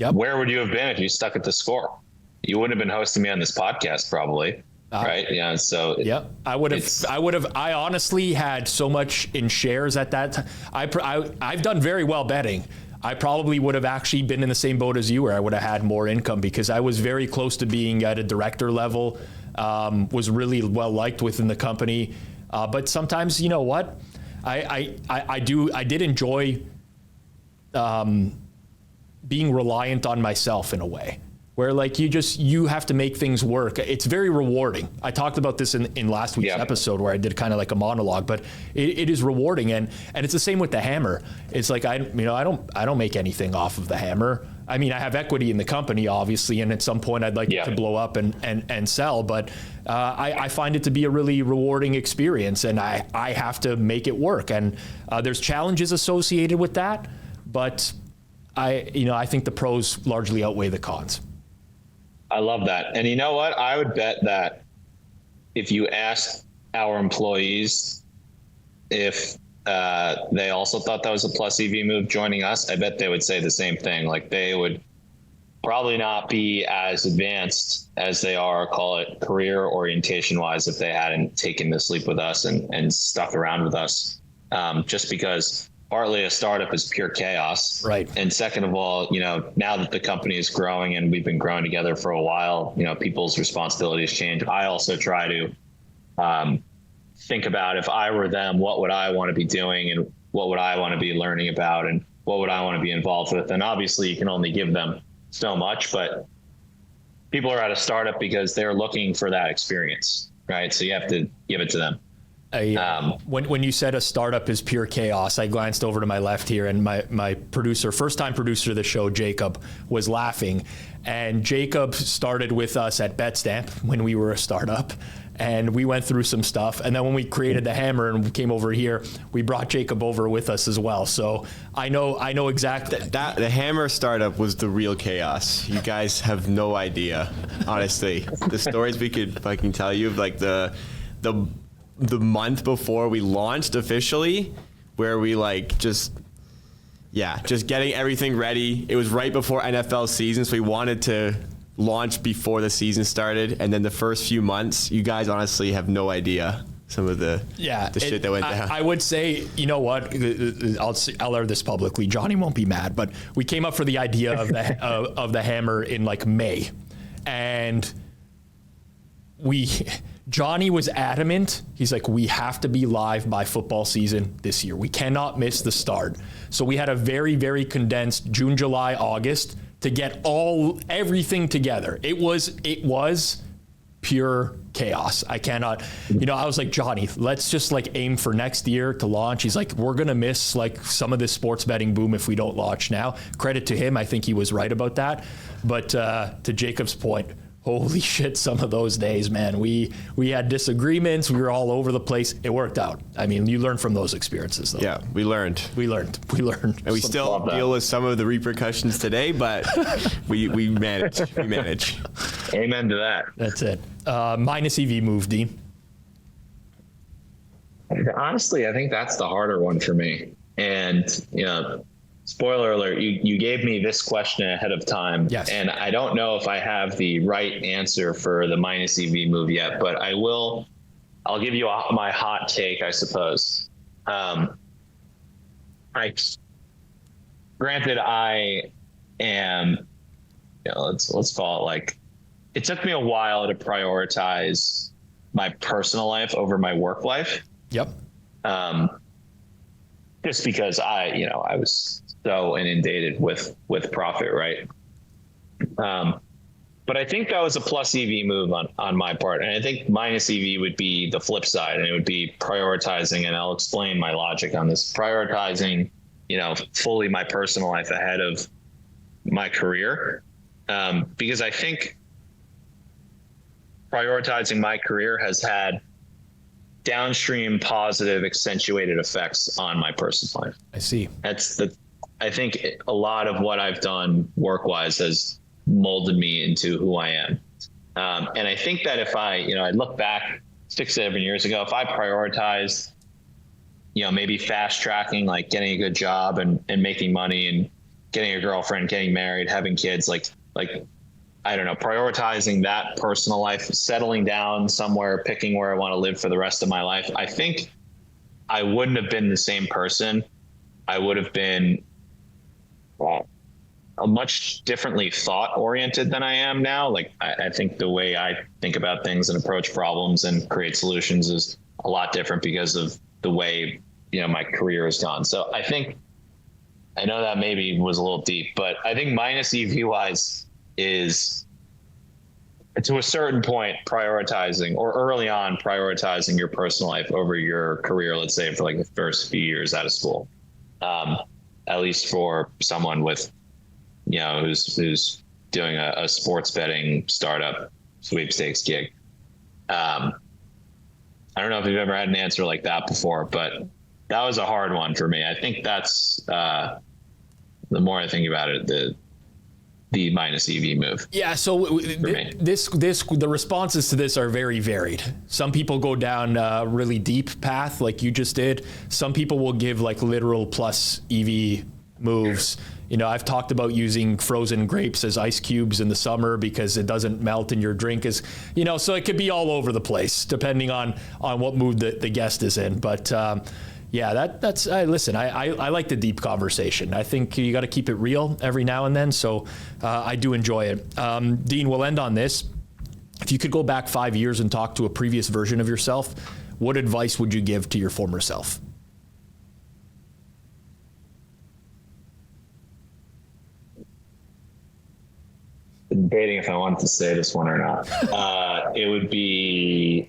Yep. Where would you have been if you stuck at the score? You wouldn't have been hosting me on this podcast, probably. Right. Yeah. So I would have. I honestly had so much in shares at that time. I've done very well betting. I probably would have actually been in the same boat as you, where I would have had more income, because I was very close to being at a director level. Was really well liked within the company. But sometimes, you know what, I did enjoy being reliant on myself in a way, where like you have to make things work. It's very rewarding. I talked about this in last week's episode, where I did kind of like a monologue, but it is rewarding. And it's the same with the hammer. It's like, I don't make anything off of the hammer. I mean, I have equity in the company, obviously, and at some point I'd like it to blow up and sell, but I find it to be a really rewarding experience, and I have to make it work. And there's challenges associated with that, but I think the pros largely outweigh the cons. I love that. And you know what? I would bet that if you asked our employees if they also thought that was a plus EV move joining us, I bet they would say the same thing. Like, they would probably not be as advanced as they are, call it career orientation wise, if they hadn't taken this leap with us and stuck around with us. Just because partly a startup is pure chaos. Right. And second of all, now that the company is growing and we've been growing together for a while, people's responsibilities change. I also try to think about, if I were them, what would I want to be doing and what would I want to be learning about and what would I want to be involved with? And obviously you can only give them so much, but people are at a startup because they're looking for that experience, right? So you have to give it to them. When you said a startup is pure chaos, I glanced over to my left here, and my producer, first-time producer of the show, Jacob, was laughing. And Jacob started with us at Betstamp when we were a startup, and we went through some stuff. And then when we created the hammer and we came over here, we brought Jacob over with us as well. So I know exactly that the hammer startup was the real chaos. You guys have no idea, honestly. The stories we could fucking tell you, like the month before we launched officially, where we just getting everything ready. It was right before NFL season, so we wanted to launch before the season started. And then the first few months, you guys honestly have no idea some of the shit that went down. I would say, you know what, I'll air this publicly. Johnny won't be mad, but we came up for the idea of the of the hammer in like May, and Johnny was adamant. He's like, we have to be live by football season this year. We cannot miss the start. So we had a very, very condensed June, July, August to get everything together. It was pure chaos. I cannot, I was like, Johnny, let's just aim for next year to launch. He's like, we're going to miss some of this sports betting boom if we don't launch now. Credit to him. I think he was right about that. But to Jacob's point, holy shit, some of those days, man, we had disagreements. We were all over the place. It worked out. I mean, you learn from those experiences, though. Yeah, we learned. And we still deal with some of the repercussions today, but we manage. We manage. Amen to that. That's it. Minus EV move, Dean. Honestly, I think that's the harder one for me. And, spoiler alert, you gave me this question ahead of time. Yes. And I don't know if I have the right answer for the minus EV move yet, but I'll give you my hot take, I suppose. Granted, I am, let's call it it took me a while to prioritize my personal life over my work life. Yep. Just because I was so inundated with profit, right? But I think that was a plus EV move on my part. And I think minus EV would be the flip side, and it would be prioritizing, and I'll explain my logic on this, prioritizing, fully my personal life ahead of my career. Because I think prioritizing my career has had downstream positive accentuated effects on my personal life. I see. I think a lot of what I've done work-wise has molded me into who I am. And I think that if I look back 6-7 years ago, if I prioritized, maybe fast tracking, getting a good job and making money and getting a girlfriend, getting married, having kids, like I don't know, prioritizing that personal life, settling down somewhere, picking where I want to live for the rest of my life. I think I wouldn't have been the same person. I would have been a much differently thought oriented than I am now. Like I think the way I think about things and approach problems and create solutions is a lot different because of the way, my career has gone. So I know that maybe was a little deep, but I think minus EV wise is, to a certain point, prioritizing, or early on prioritizing your personal life over your career, let's say for like the first few years out of school. At least for someone with, who's doing a sports betting startup sweepstakes gig. I don't know if you've ever had an answer like that before, but that was a hard one for me. I think that's, the more I think about it, the minus EV move. Yeah, so the responses to this are very varied. Some people go down a really deep path like you just did. Some people will give like literal plus EV moves. I've talked about using frozen grapes as ice cubes in the summer because it doesn't melt in your drink, so it could be all over the place depending on what mood the guest is in. But that's listen, I like the deep conversation. I think you got to keep it real every now and then. So I do enjoy it. Dean, we'll end on this. If you could go back 5 years and talk to a previous version of yourself, what advice would you give to your former self? Debating if I wanted to say this one or not. It would be,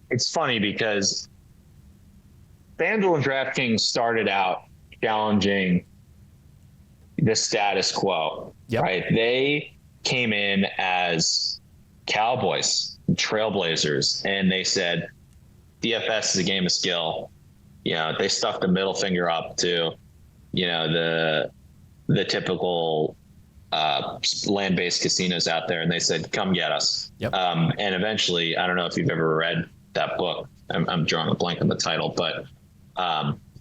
it's funny because FanDuel and DraftKings started out challenging the status quo, right? They came in as cowboys, trailblazers, and they said, DFS is a game of skill. They stuck the middle finger up to, the typical land-based casinos out there, and they said, come get us. And eventually, I don't know if you've ever read that book. I'm drawing a blank on the title, but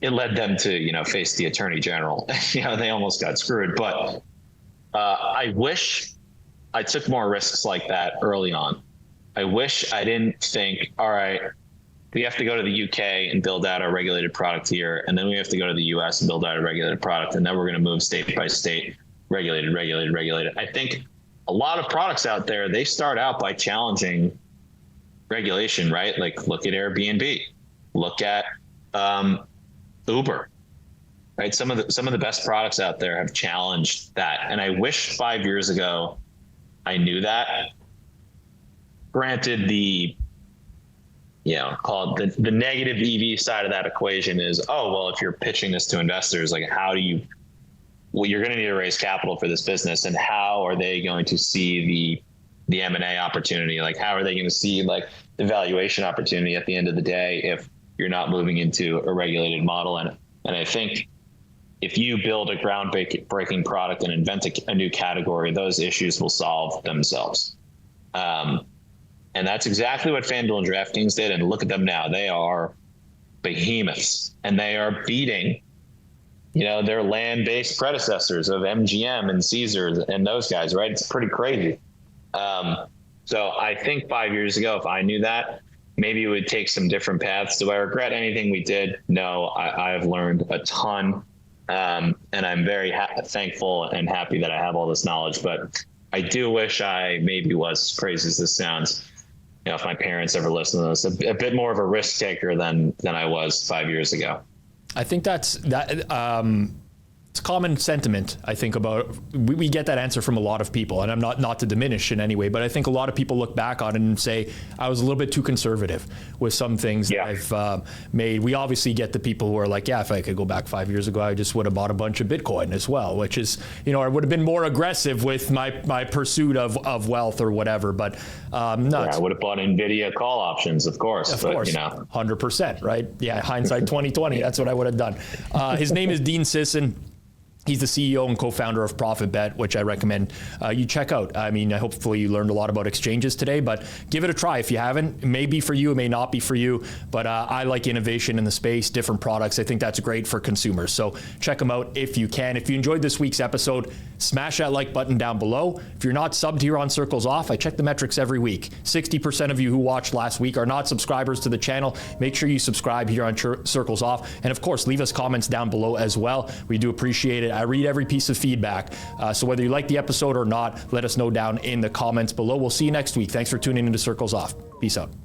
it led them to, face the attorney general. They almost got screwed. But I wish I took more risks like that early on. I wish I didn't think, all right, we have to go to the UK and build out a regulated product here, and then we have to go to the US and build out a regulated product, and then we're going to move state by state, regulated. I think a lot of products out there, they start out by challenging regulation, right? Like look at Airbnb, look at Uber, right? Some of the best products out there have challenged that, and I wish 5 years ago I knew that. Granted, called the negative EV side of that equation is, if you're pitching this to investors, like you're going to need to raise capital for this business, and how are they going to see the M&A opportunity? Like, how are they going to see like the valuation opportunity at the end of the day if you're not moving into a regulated model? And I think if you build a groundbreaking product and invent a new category, those issues will solve themselves. And that's exactly what FanDuel and DraftKings did. And look at them now. They are behemoths, and they are beating, their land-based predecessors of MGM and Caesars and those guys, right? It's pretty crazy. So I think 5 years ago, if I knew that, maybe it would take some different paths. Do I regret anything we did? No, I've learned a ton. And I'm very thankful and happy that I have all this knowledge. But I do wish I maybe was, as crazy as this sounds, if my parents ever listen to this, a bit more of a risk taker than I was 5 years ago. I think that's it's common sentiment. I think we get that answer from a lot of people, and I'm not to diminish in any way, but I think a lot of people look back on it and say I was a little bit too conservative with some things that I've made. We obviously get the people who are like, if I could go back 5 years ago, I just would have bought a bunch of Bitcoin as well, which is, I would have been more aggressive with my pursuit of wealth or whatever. But I would have bought NVIDIA call options, of course. 100%, right? Yeah, hindsight 2020. That's what I would have done. His name is Dean Sisun. He's the CEO and co-founder of Profit Bet, which I recommend you check out. I mean, hopefully you learned a lot about exchanges today, but give it a try if you haven't. It may be for you, it may not be for you, but I like innovation in the space, different products. I think that's great for consumers. So check them out if you can. If you enjoyed this week's episode, smash that like button down below. If you're not subbed here on Circles Off, I check the metrics every week. 60% of you who watched last week are not subscribers to the channel. Make sure you subscribe here on Circles Off. And of course, leave us comments down below as well. We do appreciate it. I read every piece of feedback. So whether you like the episode or not, let us know down in the comments below. We'll see you next week. Thanks for tuning into Circles Off. Peace out.